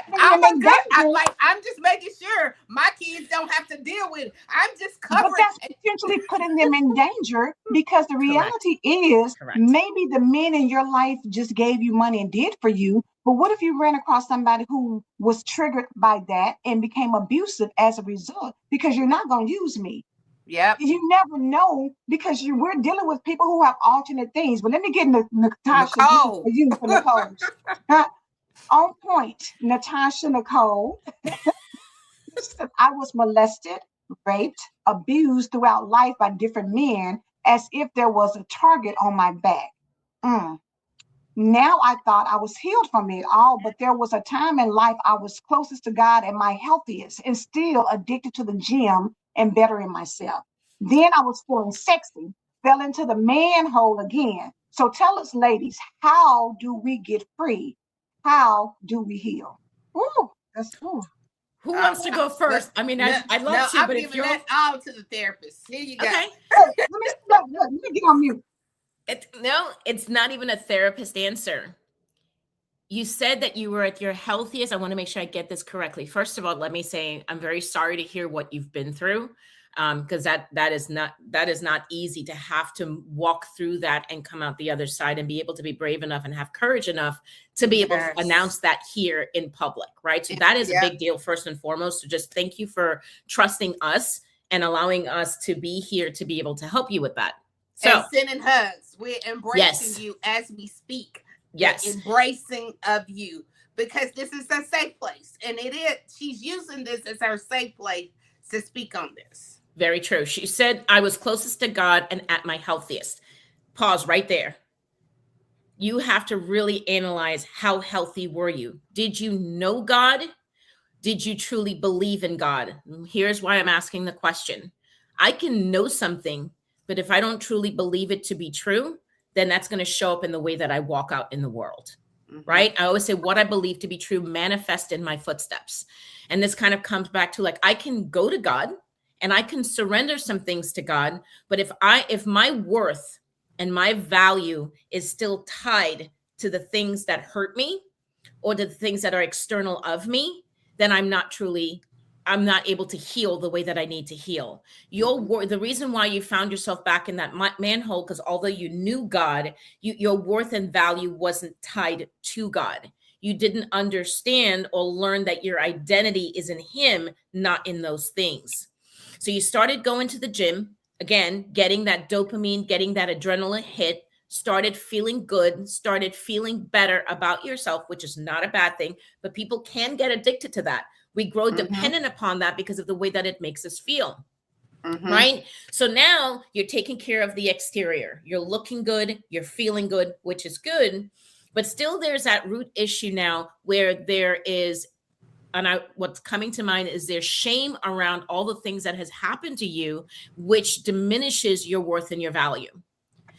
I'm just making sure my kids don't have to deal with it. I'm just covering. But that's potentially putting them in danger because the reality is maybe the men in your life just gave you money and did for you. But what if you ran across somebody who was triggered by that and became abusive as a result? Because you're not going to use me. Yep. You never know because we're dealing with people who have alternate things. But let me get Natasha for you for Nicole. On point, Natasha Nicole. I was molested, raped, abused throughout life by different men as if there was a target on my back. Now I thought I was healed from it all, but there was a time in life I was closest to God and my healthiest and still addicted to the gym and bettering myself. Then I was feeling sexy, fell into the manhole again. So tell us, ladies, how do we get free? How do we heal? Ooh, that's cool. Who wants to go first? I mean, I'd love to, I'm but giving if you're that all to the therapist. Here you go. Okay. Let me get on mute. No, it's not even a therapist answer. You said that you were at your healthiest. I want to make sure I get this correctly. First of all, let me say I'm very sorry to hear what you've been through, because that is not easy to have to walk through that and come out the other side and be able to be brave enough and have courage enough to be able to announce that here in public, right? So that is a big deal, first and foremost. So just thank you for trusting us and allowing us to be here to be able to help you with that. So and sending hugs. We're embracing you as we speak. Yes. Embracing of you because this is a safe place. And it is, she's using this as her safe place to speak on this. Very true. She said, I was closest to God and at my healthiest. Pause right there. You have to really analyze, how healthy were you? Did you know God? Did you truly believe in God? Here's why I'm asking the question. I can know something, but if I don't truly believe it to be true, then that's going to show up in the way that I walk out in the world. Right? I always say what I believe to be true manifest in my footsteps. And this kind of comes back to, like, I can go to God and I can surrender some things to God, but if my worth and my value is still tied to the things that hurt me or to the things that are external of me, then I'm not able to heal the way that I need to heal. The reason why you found yourself back in that manhole, because although you knew God, your worth and value wasn't tied to God. You didn't understand or learn that your identity is in Him, not in those things. So you started going to the gym, again, getting that dopamine, getting that adrenaline hit, started feeling good, started feeling better about yourself, which is not a bad thing, but people can get addicted to that. We grow dependent upon that because of the way that it makes us feel, right? So now you're taking care of the exterior. You're looking good, you're feeling good, which is good, but still there's that root issue now where there is, what's coming to mind is there's shame around all the things that has happened to you, which diminishes your worth and your value.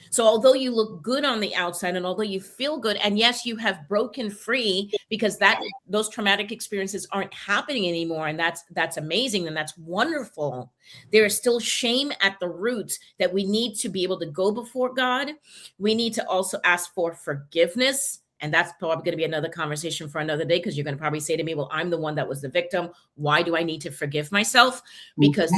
So although you look good on the outside and although you feel good, and yes, you have broken free because those traumatic experiences aren't happening anymore. And that's amazing. And that's wonderful. There is still shame at the roots that we need to be able to go before God. We need to also ask for forgiveness. And that's probably going to be another conversation for another day, because you're going to probably say to me, well, I'm the one that was the victim. Why do I need to forgive myself? Because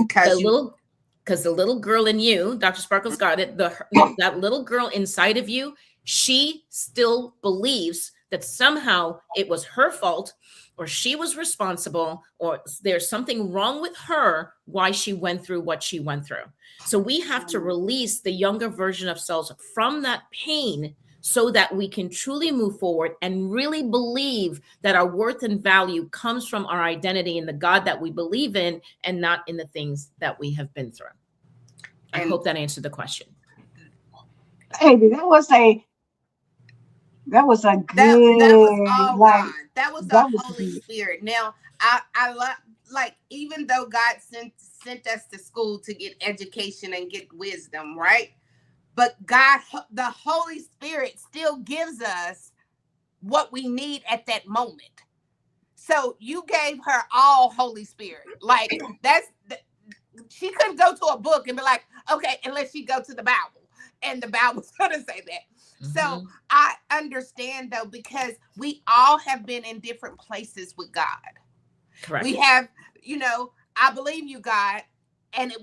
the little girl in you, Dr. Sparkle's got it, that little girl inside of you, she still believes that somehow it was her fault, or she was responsible, or there's something wrong with her, why she went through what she went through. So we have to release the younger version of selves from that pain so that we can truly move forward and really believe that our worth and value comes from our identity in the God that we believe in, and not in the things that we have been through. I hope that answered the question. Hey, that was a good. That was all God. That was the Holy Spirit. Now, I love, like, even though God sent us to school to get education and get wisdom, right? But God, the Holy Spirit still gives us what we need at that moment. So you gave her all Holy Spirit. Like, she couldn't go to a book and be like, okay, unless she go to the Bible. And the Bible's going to say that. So I understand, though, because we all have been in different places with God. Correct. We have, I believe you, God. And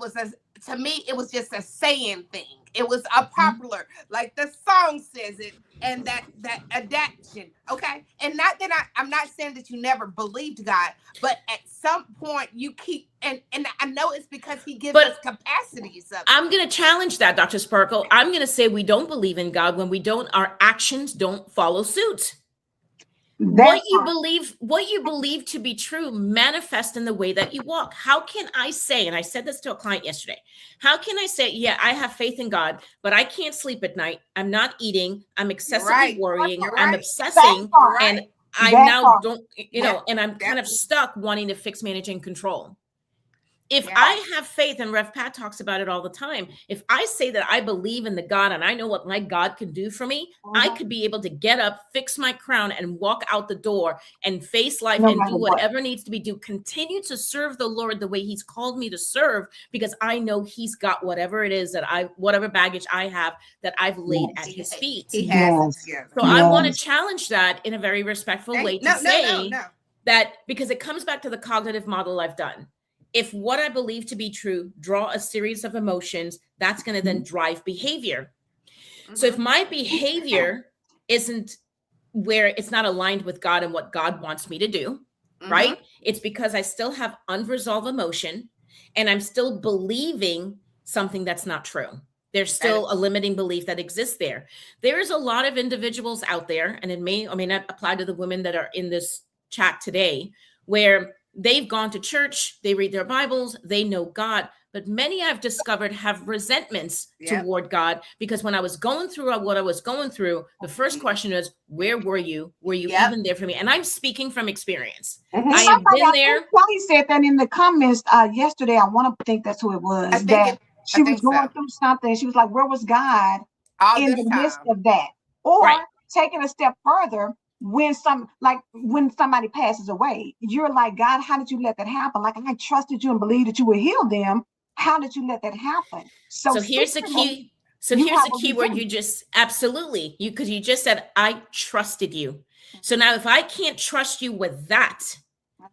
to me, it was just a saying thing. It was a popular, like the song says it, and that adaptation. Okay. And not that I'm not saying that you never believed God, but at some point you keep, and I know it's because He gives us capacities. I'm going to challenge that, Dr. Sparkle. I'm going to say we don't believe in God when our actions don't follow suit. What you believe to be true manifest in the way that you walk. How can I say, and I said this to a client yesterday, how can I say, yeah, I have faith in God, but I can't sleep at night. I'm not eating. I'm excessively worrying. I'm obsessing. And I now don't, and I'm kind of stuck wanting to fix, manage, and control. If I have faith, and Rev Pat talks about it all the time, if I say that I believe in the God and I know what my God can do for me, I could be able to get up, fix my crown, and walk out the door and face life and do whatever needs to be done. Continue to serve the Lord the way He's called me to serve, because I know He's got whatever it is whatever baggage I have that I've laid at His feet. He has. So I want to challenge that in a very respectful way to say that, because it comes back to the cognitive model I've done. If what I believe to be true draw a series of emotions, that's going to then drive behavior. So if my behavior isn't where it's not aligned with God and what God wants me to do, right? It's because I still have unresolved emotion and I'm still believing something that's not true. There's still a limiting belief that exists there. There's a lot of individuals out there, and it may or may not apply to the women that are in this chat today, where they've gone to church, they read their Bibles, they know God, but many I've discovered have resentments toward God, because when I was going through what I was going through, the first question is, where were you? Were you even there for me? And I'm speaking from experience. I have been there. Kelly said that in the comments yesterday. I want to think that's who it was. She was going through something. She was like, where was God in the midst of that? Or taking a step further, when somebody passes away, you're like, God, how did you let that happen? Like, I trusted you and believed that you would heal them. How did you let that happen? So here's the key. So here's the key word you just, absolutely, because you just said, I trusted you. So now if I can't trust you with that,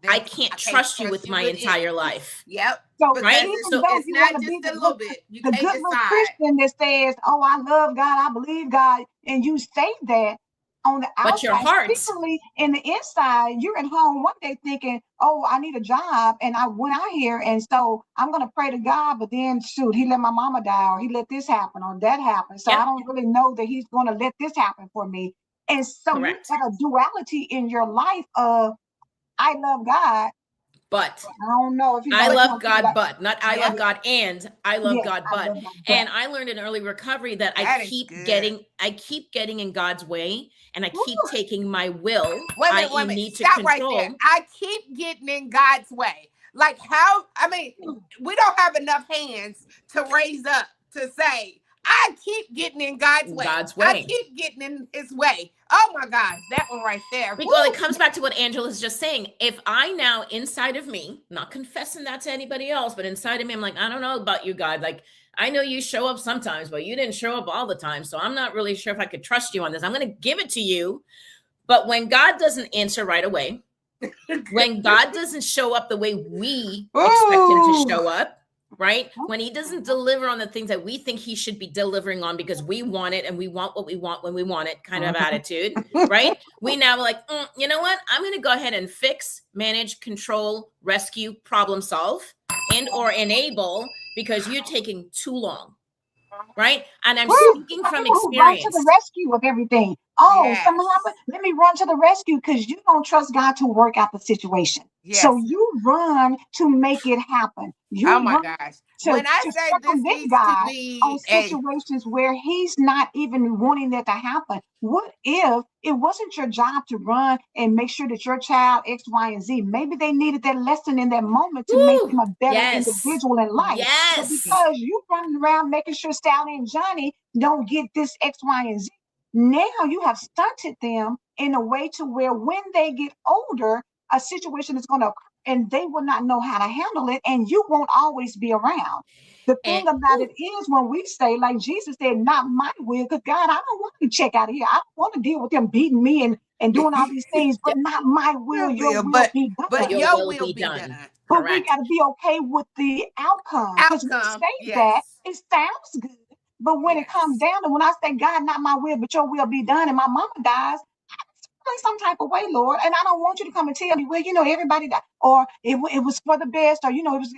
I can't trust you with my entire life. Yep. So, right? So it's not just a little bit. You can't decide. The Christian that says, oh, I love God, I believe God, and you say that on the outside, but your heart, particularly in the inside, you're at home one day thinking, oh, I need a job, and I went out here, and so I'm going to pray to God, but then, shoot, he let my mama die, or he let this happen, or that happen, so I don't really know that he's going to let this happen for me. And so you have a duality in your life of, I love God, but I don't know if I love God, but not I love God and I love God, but. And I learned in early recovery that I keep getting in God's way, and I keep taking my will. I need to control. Right there. I keep getting in God's way. Like how? I mean, we don't have enough hands to raise up to say, I keep getting in God's way. I keep getting in his way. Oh my God, that one right there. Well, it comes back to what Angela's just saying. If I now inside of me, not confessing that to anybody else, but inside of me, I'm like, I don't know about you, God. Like, I know you show up sometimes, but you didn't show up all the time. So I'm not really sure if I could trust you on this. I'm going to give it to you. But when God doesn't answer right away, when God doesn't show up the way we expect him to show up, right? When he doesn't deliver on the things that we think he should be delivering on because we want it and we want what we want when we want it kind of attitude, right? We now like, you know what? I'm going to go ahead and fix, manage, control, rescue, problem solve, and or enable because you're taking too long, right? And I'm speaking from experience. Run to the rescue of everything. Oh, something happened. Let me run to the rescue because you don't trust God to work out the situation. So you run to make it happen. Oh my gosh. When I say this needs God to be on situations where he's not even wanting that to happen. What if it wasn't your job to run and make sure that your child X, Y, and Z, maybe they needed that lesson in that moment to make them a better individual in life. But because you running around making sure Sally and Johnny don't get this X, Y, and Z, now you have stunted them in a way to where when they get older, a situation is going to occur and they will not know how to handle it, and you won't always be around. The thing about it is when we say, like Jesus said, not my will, because God, I don't want to check out of here. I don't want to deal with them beating me and doing all these things, but not my will, your will be done. But your will be done. But we got to be okay with the outcome. Because we say that, it sounds good. But when it comes down to when I say, God, not my will, but your will be done, and my mama dies, I some type of way, Lord. And I don't want you to come and tell me, well, you know, everybody died, or it was for the best, or, you know, it was,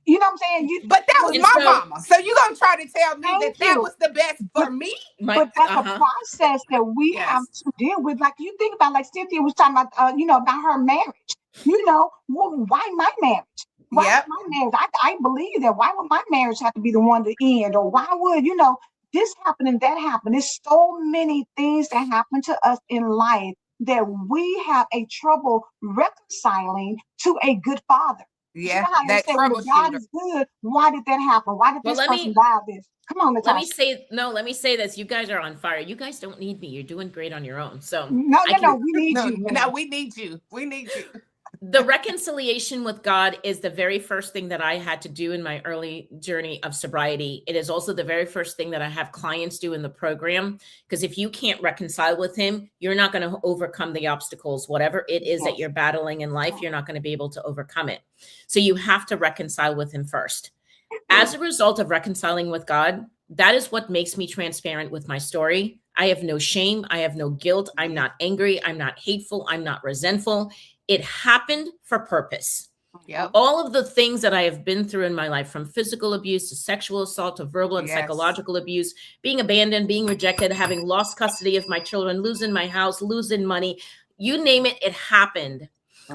you know what I'm saying? But that was my mama. So you're going to try to tell me that was the best for me? But that's a process that we have to deal with. Like you think about, like Cynthia was talking about, you know, about her marriage. You know, well, why my marriage? Why my marriage? I believe that. Why would my marriage have to be the one to end? Or why would, you know, this happen and that happen? There's so many things that happen to us in life that we have a trouble reconciling to a good father. Yeah, you know, that troubleshooter. God is good. Why did that happen? Why did this person die of this? Come on, Natashah. Let me say this. You guys are on fire. You guys don't need me. You're doing great on your own. So we need you. No, we need you. We need you. The reconciliation with God is the very first thing that I had to do in my early journey of sobriety. It is also the very first thing that I have clients do in the program, because if you can't reconcile with him, you're not going to overcome the obstacles. Whatever it is that you're battling in life, you're not going to be able to overcome it. So you have to reconcile with him first. As a result of reconciling with God, that is what makes me transparent with my story. I have no shame. I have no guilt. I'm not angry. I'm not hateful. I'm not resentful. It happened for purpose. Yep. All of the things that I have been through in my life, from physical abuse to sexual assault to verbal and psychological abuse, being abandoned, being rejected, having lost custody of my children, losing my house, losing money, you name it, it happened.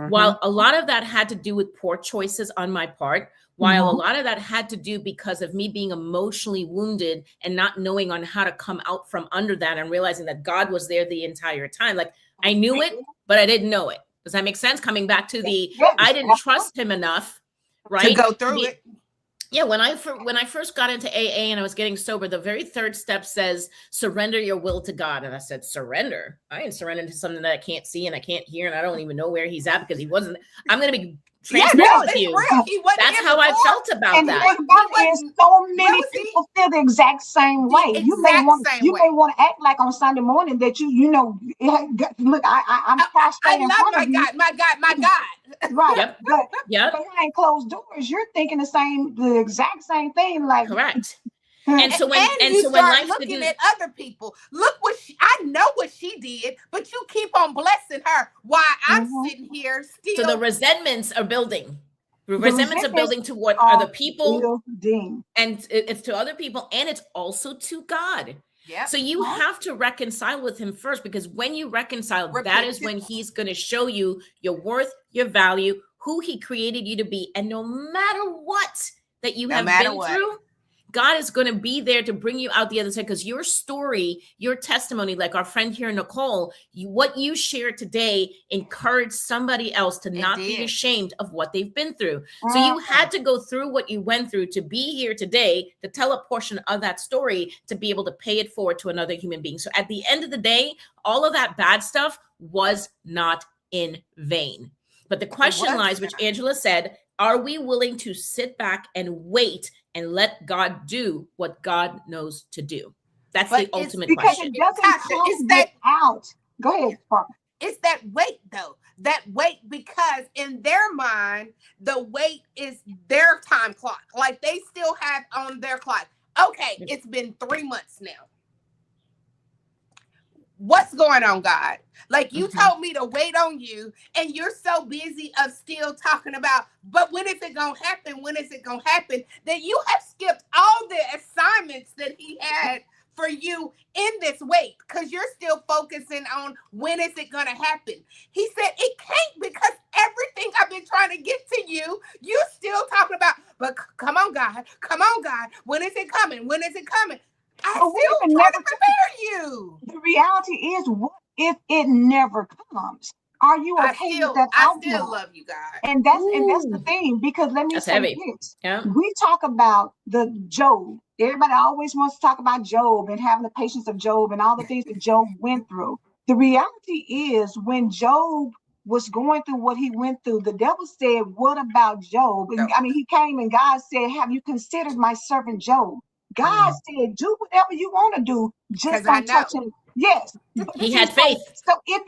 While a lot of that had to do with poor choices on my part, while a lot of that had to do because of me being emotionally wounded and not knowing on how to come out from under that and realizing that God was there the entire time. Like, I knew it, but I didn't know it. Does that make sense? Coming back to I didn't trust him enough, right? To go through it. Yeah, when I first got into AA and I was getting sober, the very third step says surrender your will to God. And I said, surrender? I ain't surrendering to something that I can't see and I can't hear and I don't even know where he's at because he wasn't. I'm going to be transparent with you. That's how I felt about that. And so many people feel the exact same way. You may want to act like on Sunday morning that you know, look, I'm prostrating. My God. Right. Yep. But Yep. behind closed doors, you're thinking the exact same thing. Like, correct. And so when life looking at other people, look what I know what she did, but you keep on blessing her while I'm sitting here still. So the resentments are building. Resentments are building toward other people, and it's to other people, and it's also to God. Yeah. So you have to reconcile with him first, because when you reconcile, that is when he's going to show you your worth, your value, who he created you to be, and no matter what that you have been through, God is going to be there to bring you out the other side, because your story, your testimony, like our friend here, Nicole, what you shared today encouraged somebody else to not be ashamed of what they've been through. So you had to go through what you went through to be here today, to tell a portion of that story, to be able to pay it forward to another human being. So at the end of the day, all of that bad stuff was not in vain. But the question lies, which Angela said, are we willing to sit back and wait and let God do what God knows to do? That's the ultimate question. It doesn't come out. Go ahead, Parker. It's that weight, though. That weight, because in their mind, the weight is their time clock. Like, they still have on their clock. Okay, it's been 3 months now. What's going on, God? Like, you told me to wait on you, and you're so busy of still talking about, but when is it going to happen? When is it going to happen? That you have skipped all the assignments that he had for you in this wait, because you're still focusing on when is it going to happen. He said it can't, because everything I've been trying to get to you, you're still talking about, but come on, God. Come on, God. When is it coming? When is it coming? I still trying to prepare you. The reality is, what if it never comes? Are you okay with that? I still love you, God. And that's the thing, because let me say this. Yeah. We talk about the Job. Everybody always wants to talk about Job and having the patience of Job and all the things that Job went through. The reality is, when Job was going through what he went through, the devil said, what about Job? And I mean, he came and God said, have you considered my servant Job? God said, do whatever you want to do, just don't touch him. Yes. He had faith. So if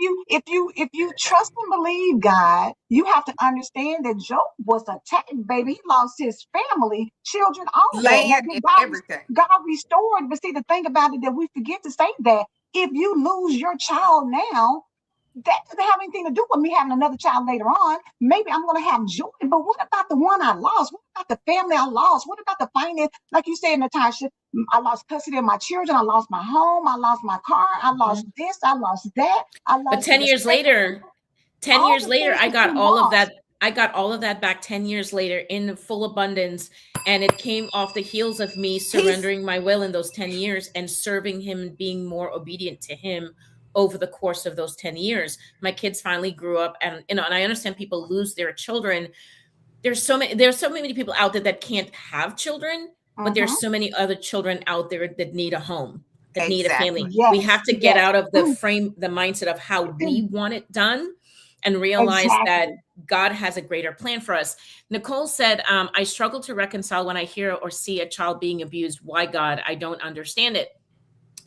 you trust and believe God, you have to understand that Job was attacked, baby. He lost his family, children, all land, that. everything. God restored. But see, the thing about it, that we forget to say that if you lose your child now, that doesn't have anything to do with me having another child later on. Maybe I'm going to have joy, but what about the one I lost? What about the family I lost? What about the finance? Like you said, Natashah, I lost custody of my children. I lost my home. I lost my car. I lost this. I lost that. But 10 years later, I got all of that. I got all of that back 10 years later in full abundance. And it came off the heels of me surrendering my will in those 10 years and serving him and being more obedient to him over the course of those 10 years. My kids finally grew up, and and I understand people lose their children. There's so many people out there that can't have children, but there's so many other children out there that need a home, that need a family. Yes. We have to get out of the mindset of how we want it done, and realize that God has a greater plan for us. Nicole said, I struggle to reconcile when I hear or see a child being abused. Why, God? I don't understand it.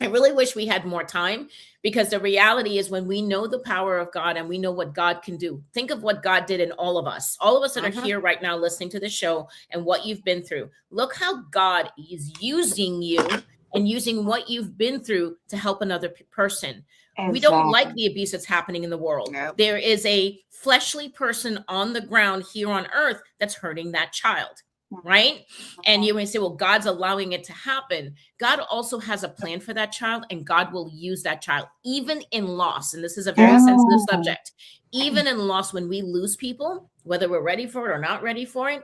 I really wish we had more time, because the reality is, when we know the power of God and we know what God can do, think of what God did in all of us that are here right now listening to the show, and what you've been through. Look how God is using you and using what you've been through to help another person. We don't like Exactly. the abuse that's happening in the world. Nope. There is a fleshly person on the ground here on earth that's hurting that child, right? And you may say, well, God's allowing it to happen. God also has a plan for that child, and God will use that child, even in loss. And this is a very sensitive subject. Even in loss, when we lose people, whether we're ready for it or not ready for it,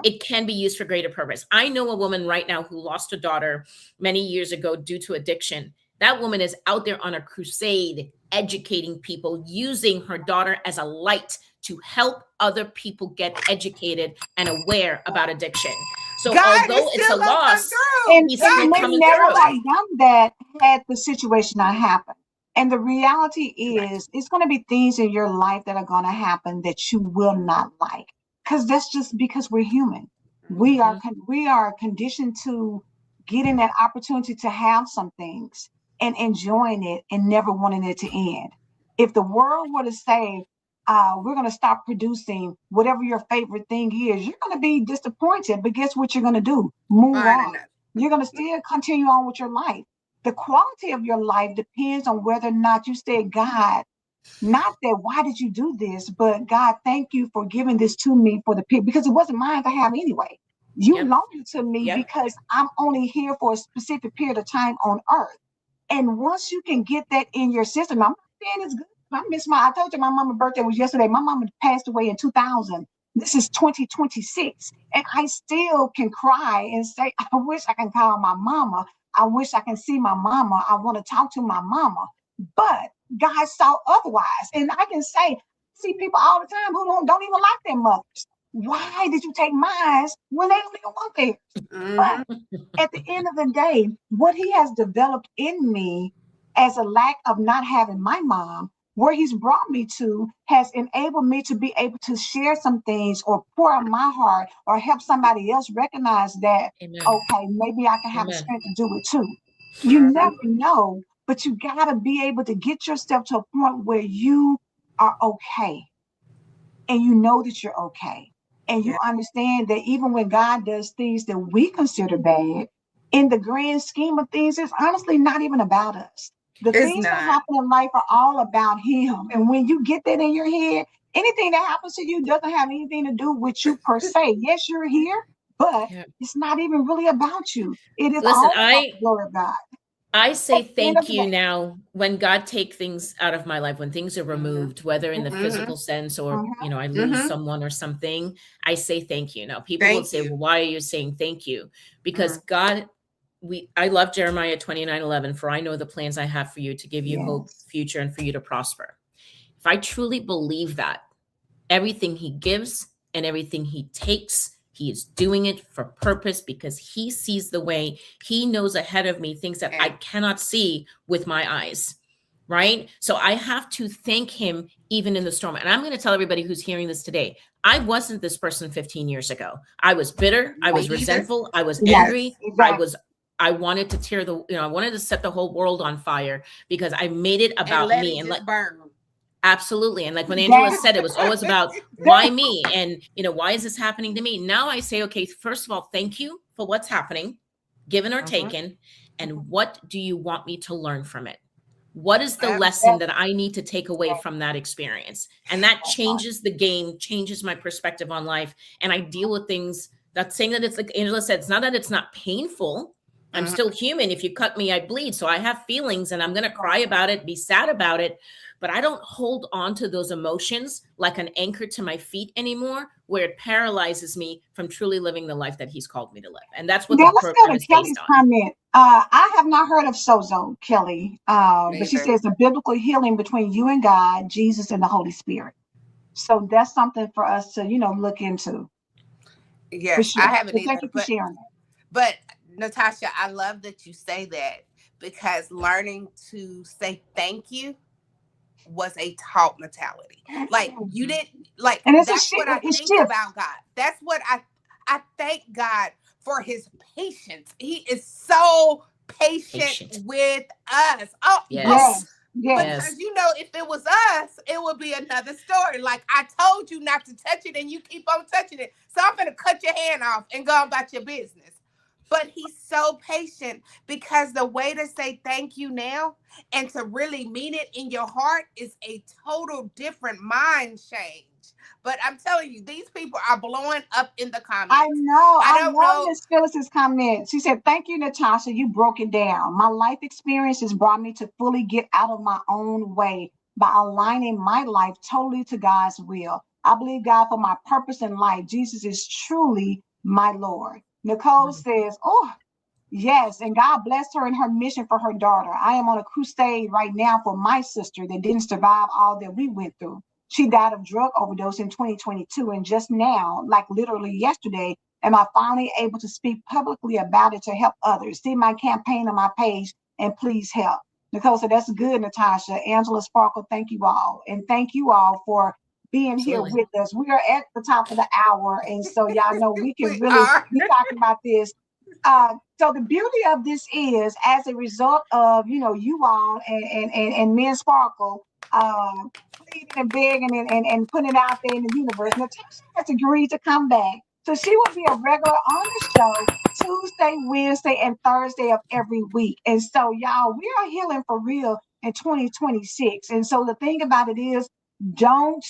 it can be used for greater purpose. I know a woman right now who lost a daughter many years ago due to addiction. That woman is out there on a crusade, educating people, using her daughter as a light to help other people get educated and aware about addiction. So God is although it's a still gonna come loss, through. And, he's and still you may coming never through. have done that had the situation not happened. And the reality is, it's going to be things in your life that are going to happen that you will not like, because that's just because we're human. We are conditioned to getting that opportunity to have some things and enjoying it and never wanting it to end. If the world were to say, we're going to stop producing whatever your favorite thing is, you're going to be disappointed. But guess what you're going to do? Move Fine on. enough. You're going to still continue on with your life. The quality of your life depends on whether or not you say, God, not that why did you do this, but God, thank you for giving this to me for the people, because it wasn't mine to have anyway. You Yep. loaned it to me Yep. because I'm only here for a specific period of time on earth. And once you can get that in your system, I'm not saying it's good. I told you my mama's birthday was yesterday. My mama passed away in 2000. This is 2026. And I still can cry and say, I wish I can call my mama. I wish I can see my mama. I want to talk to my mama. But God saw otherwise. And I can say, see people all the time who don't even like their mothers. Why did you take mine when they don't even want theirs? Mm-hmm. But at the end of the day, what he has developed in me as a lack of not having my mom, where he's brought me to, has enabled me to be able to share some things or pour out my heart or help somebody else recognize that, Amen. okay, maybe I can have the Amen. strength to do it too. You never know, but you got to be able to get yourself to a point where you are okay and you know that you're okay. And you Yeah. understand that even when God does things that we consider bad, in the grand scheme of things, it's honestly not even about us. The It's things that not. happen in life are all about Him. And when you get that in your head, anything that happens to you doesn't have anything to do with you per se. Yes, you're here, but Yeah. it's not even really about you. It is Listen, all about the glory of God. I say At the end of thank the you day. now when God take things out of my life, when things are removed, whether in the Mm-hmm. physical sense or, Mhm. I lose Mm-hmm. someone or something, I say thank you. Now people will Thank say, you. well, why are you saying thank you? Because Mm-hmm. God, I love Jeremiah 29:11, for I know the plans I have for you to give you hope, Yes. future, and for you to prosper. If I truly believe that, everything he gives and everything he takes, he is doing it for purpose because he sees the way. He knows ahead of me things that I Yeah. cannot see with my eyes. Right. So I have to thank him even in the storm. And I'm going to tell everybody who's hearing this today, I wasn't this person 15 years ago. I was bitter. I Me was either. resentful. I was Yes. angry. Exactly. I wanted to tear I wanted to set the whole world on fire because I made it And about let me. it And just burn. absolutely. And like when Angela That, said, it was always about why that, me? And, why is this happening to me? Now I say, okay, first of all, thank you for what's happening, given or Mm-hmm. taken. And what do you want me to learn from it? What is the Yep. lesson that I need to take away from that experience? And that part. changes the game, changes my perspective on life. And I deal with things. That's saying that it's like Angela said, it's not that it's not painful. I'm Mm-hmm. still human. If you cut me, I bleed. So I have feelings and I'm going to cry about it, be sad about it. But I don't hold on to those emotions like an anchor to my feet anymore, where it paralyzes me from truly living the life that he's called me to live. And that's what the Now let's go program to is based Kelly's on. comment. I have not heard of Sozo, Kelly, but she Neither. says a biblical healing between you and God, Jesus, and the Holy Spirit. So that's something for us to, look into for Yes, I sure. haven't So thank either. you for sharing that. But Natashah, I love that you say that because learning to say thank you was a taught mentality. Like you Mhm. didn't like And it's a that's what I it's think shift. about God. That's what I thank God for his patience. He is so patient Patient. with us. Oh, Yes. Yes, yes. because Yes. if it was us, it would be another story. Like I told you not to touch it and you keep on touching it. So I'm gonna cut your hand off and go about your business. But he's so patient, because the way to say thank you now and to really mean it in your heart is a total different mind change. But I'm telling you, these people are blowing up in the comments. I I don't love know. Miss Phyllis's comment. She said, "Thank you, Natasha. You broke it down. My life experiences brought me to fully get out of my own way by aligning my life totally to God's will. I believe God for my purpose in life. Jesus is truly my Lord." Nicole says, "Oh, yes, and God blessed her in her mission for her daughter. I am on a crusade right now for my sister that didn't survive all that we went through. She died of drug overdose in 2022, and just now, like literally yesterday, am I finally able to speak publicly about it to help others? See my campaign on my page and please help." Nicole said, "That's good, Natasha." Angela Sparkle, thank you all. And thank you all for being here Absolutely. with us. We are at the top of the hour, and so y'all know we can We really are. be talking about this. So the beauty of this is, as a result of you all and Men Sparkle pleading and begging and putting it out there in the universe, Natasha has agreed to come back. So she will be a regular on the show Tuesday, Wednesday, and Thursday of every week. And so, y'all, we are healing for real in 2026. And so the thing about it is, don't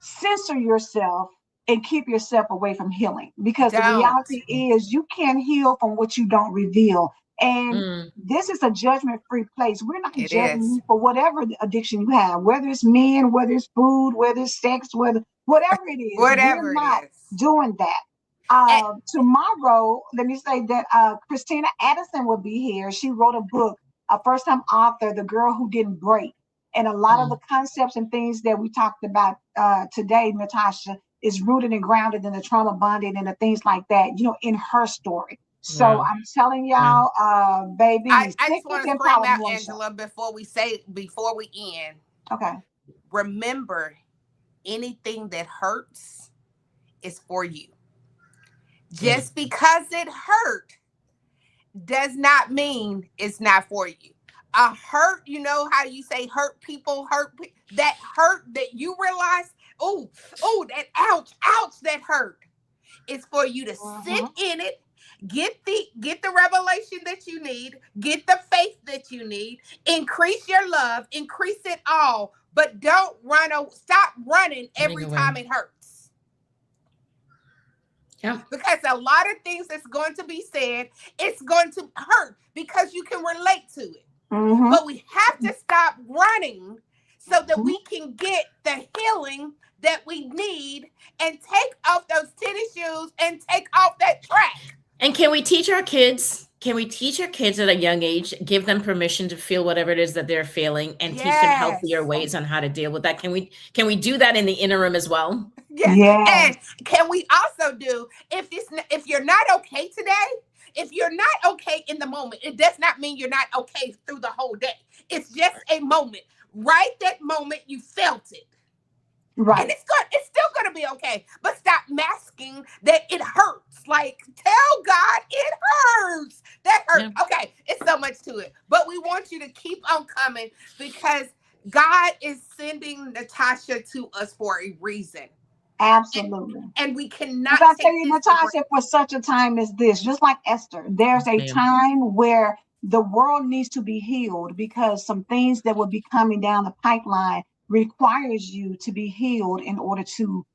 censor yourself and keep yourself away from healing, because the Don't. reality is you can't heal from what you don't reveal. And Mm, this is a judgment free place. We're not It judging is. you for whatever addiction you have, whether it's men, whether it's food, whether it's sex, whatever it is. We're Whatever it not is. doing that. And Tomorrow, let me say that Christina Addison will be here. She wrote a book, a first time author, The Girl Who Didn't Break. And a lot of the mm, concepts and things that we talked about today, Natasha, is rooted and grounded in the trauma bonding and the things like that, in her story. So wow. I'm telling Yeah. y'all, baby, I stick just with want the to scream Empowered out, Woman Show. Angela, before we end. Okay. Remember, anything that hurts is for you. Mm, Just because it hurt does not mean it's not for you. A hurt, you know how you say hurt people, that hurt that you realize, that ouch, that hurt. It's for you to sit Mm-hmm. in it, get the revelation that you need, get the faith that you need, increase your love, increase it all, but don't stop running running every away. time it hurts. Yeah. Because a lot of things that's going to be said, it's going to hurt because you can relate to it. Mm-hmm. But we have to stop running so that Mm-hmm. we can get the healing that we need and take off those tennis shoes and take off that track. And can we teach our kids? Can we teach our kids at a young age, give them permission to feel whatever it is that they're feeling, and teach them healthier Yes. ways on how to deal with that? Can we do that in the interim as well? Yes. Yes. And can we also do, if you're not okay today, if you're not okay in the moment, it does not mean you're not okay through the whole day. It's just a moment. Right that moment you felt it. And Right. it's still gonna be okay. But stop masking that it hurts. Like, tell God it hurts. That hurt. Yeah. Okay, it's so much to it. But we want you to keep on coming, because God is sending Natasha to us for a reason. And Absolutely. and we As cannot I take say, this for Natasha, granted. for such a time as this, just like Esther, there's Yes, a ma'am. time where the world needs to be healed, because some things that will be coming down the pipeline requires you to be healed in order to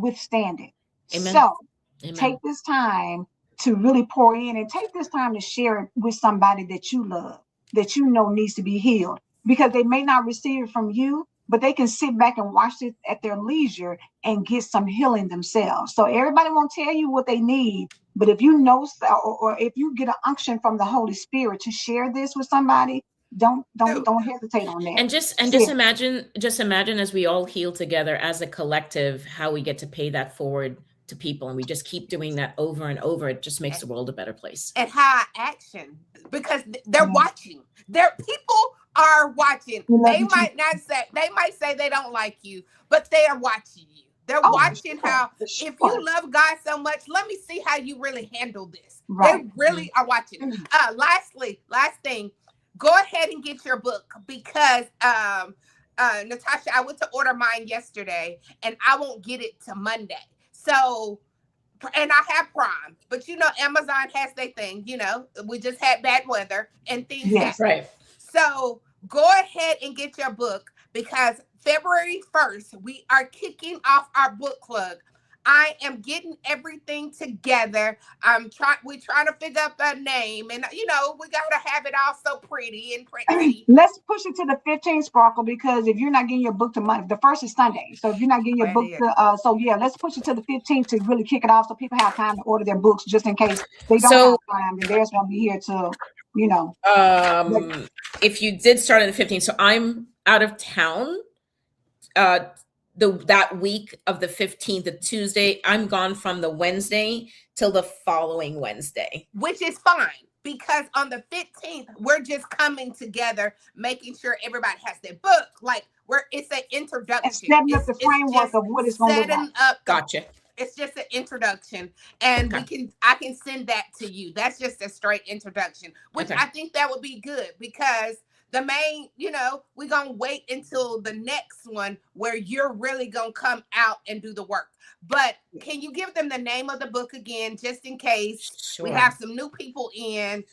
withstand it. Amen. So take Amen. this time to really pour in, and take this time to share it with somebody that you love, that you know needs to be healed, because they may not receive it from you, but they can sit back and watch it at their leisure and get some healing themselves. So everybody won't tell you what they need, but if you know, or if you get an unction from the Holy Spirit to share this with somebody, don't don't Dude, don't hesitate on that. And just Share. imagine as we all heal together as a collective, how we get to pay that forward to people, and we just keep doing that over and over. It just makes the world a better place. at high action, because they're Yeah. watching. People are watching. We love you too. They might say they don't like you, but they are watching you. They're Oh, for Yeah. watching sure, how, for if you sure. love God so much, let me see how you really handle this. They Right. Mhm. really are watching. Mhm. Last thing, go ahead and get your book, because Natasha, I went to order mine yesterday and I won't get it to Monday. So and I have Prime, but you know, Amazon has their thing. You know, we just had bad weather and things Yes. happen. Right. So go ahead and get your book because February 1st, we are kicking off our book club. I am getting everything together. We're trying to figure out a name, and you know, we gotta have it all so pretty and pretty. Let's push it to the 15th, Sparkle, because if you're not getting your book to Monday, the first is Sunday. So if you're not getting your book to, so yeah, let's push it to the 15th to really kick it off so people have time to order their books just in case they don't So, have time and theirs won't be here to, you know. if you did start on the 15th, so I'm out of town that week of the 15th, the Tuesday. I'm gone from the Wednesday till the following Wednesday. Which is fine. Because on the 15th, we're just coming together, making sure everybody has their book. Like it's an introduction. And setting up the framework of what it's going to look like. Gotcha. It's just an introduction, and I can send that to you. That's just a straight introduction, which I think that would be good because the main, you know, we're going to wait until the next one where you're really going to come out and do the work. But can you give them the name of the book again, just in case we have some new people in?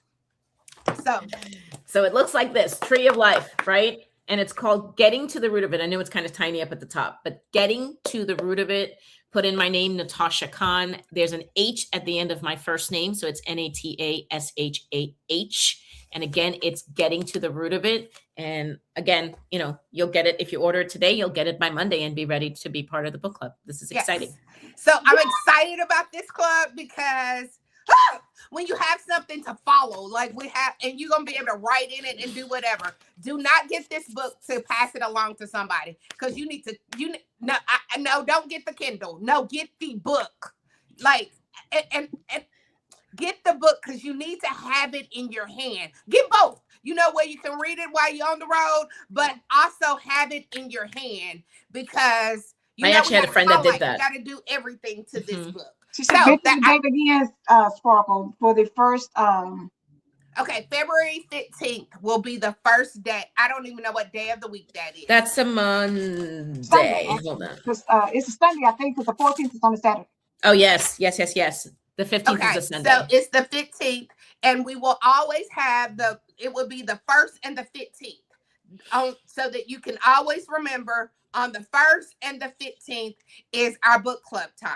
So it looks like this, Tree of Life, right? And it's called Getting to the Root of It. I know it's kind of tiny up at the top, but Getting to the Root of It. Put in my name, Natashah Khan. There's an H at the end of my first name. So it's Natashah. And again, it's Getting to the Root of It. And again, you know, you'll get it. If you order it today, you'll get it by Monday and be ready to be part of the book club. This is exciting. So I'm excited about this club because when you have something to follow, like we have, and you're going to be able to write in it and do whatever, do not get this book to pass it along to somebody because you need to, no, don't get the Kindle. No, get the book. Like, and get the book because you need to have it in your hand. Get both. You know, where you can read it while you're on the road, but also have it in your hand because I actually had a friend that did that. You got to do everything to this book. She said, so date again, Sparkle, for the first. Okay, February 15th will be the first day. I don't even know what day of the week that is. That's a Monday. Sunday. Hold on. It's a Sunday, I think, because the 14th is on a Saturday. Oh, yes. The 15th is a Sunday. So it's the 15th, and we will always have it will be the 1st and the 15th. So that you can always remember on the 1st and the 15th is our book club time.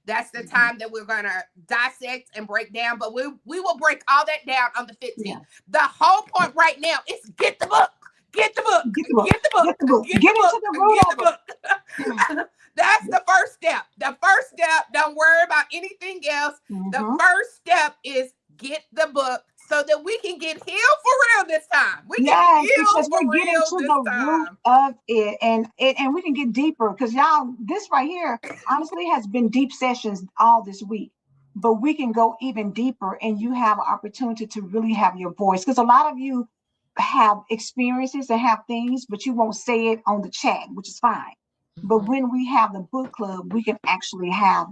That's the time that we're going to dissect and break down, but we will break all that down on the 15th. Yeah. The whole point right now is get the book. Get the book. Get the book. Get the book. Get the book. Get the book. That's the first step. The first step, don't worry about anything else. The first step is get the book so that we can get healed for real this time. We can because we're getting to the root of it and we can get deeper because y'all, this right here honestly has been deep sessions all this week, but we can go even deeper and you have an opportunity to really have your voice because a lot of you have experiences and have things, but you won't say it on the chat, which is fine. But when we have the book club, we can actually have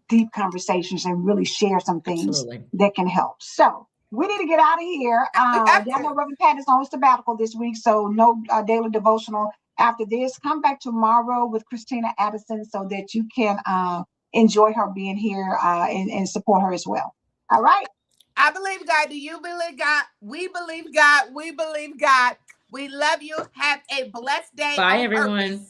deep conversations and really share some things that can help. So we need to get out of here. Reverend Pat is on sabbatical this week, so no daily devotional after this. Come back tomorrow with Christina Addison so that you can enjoy her being here and support her as well. All right. I believe God. Do you believe God? We believe God. We believe God. We love you. Have a blessed day. Bye, everyone.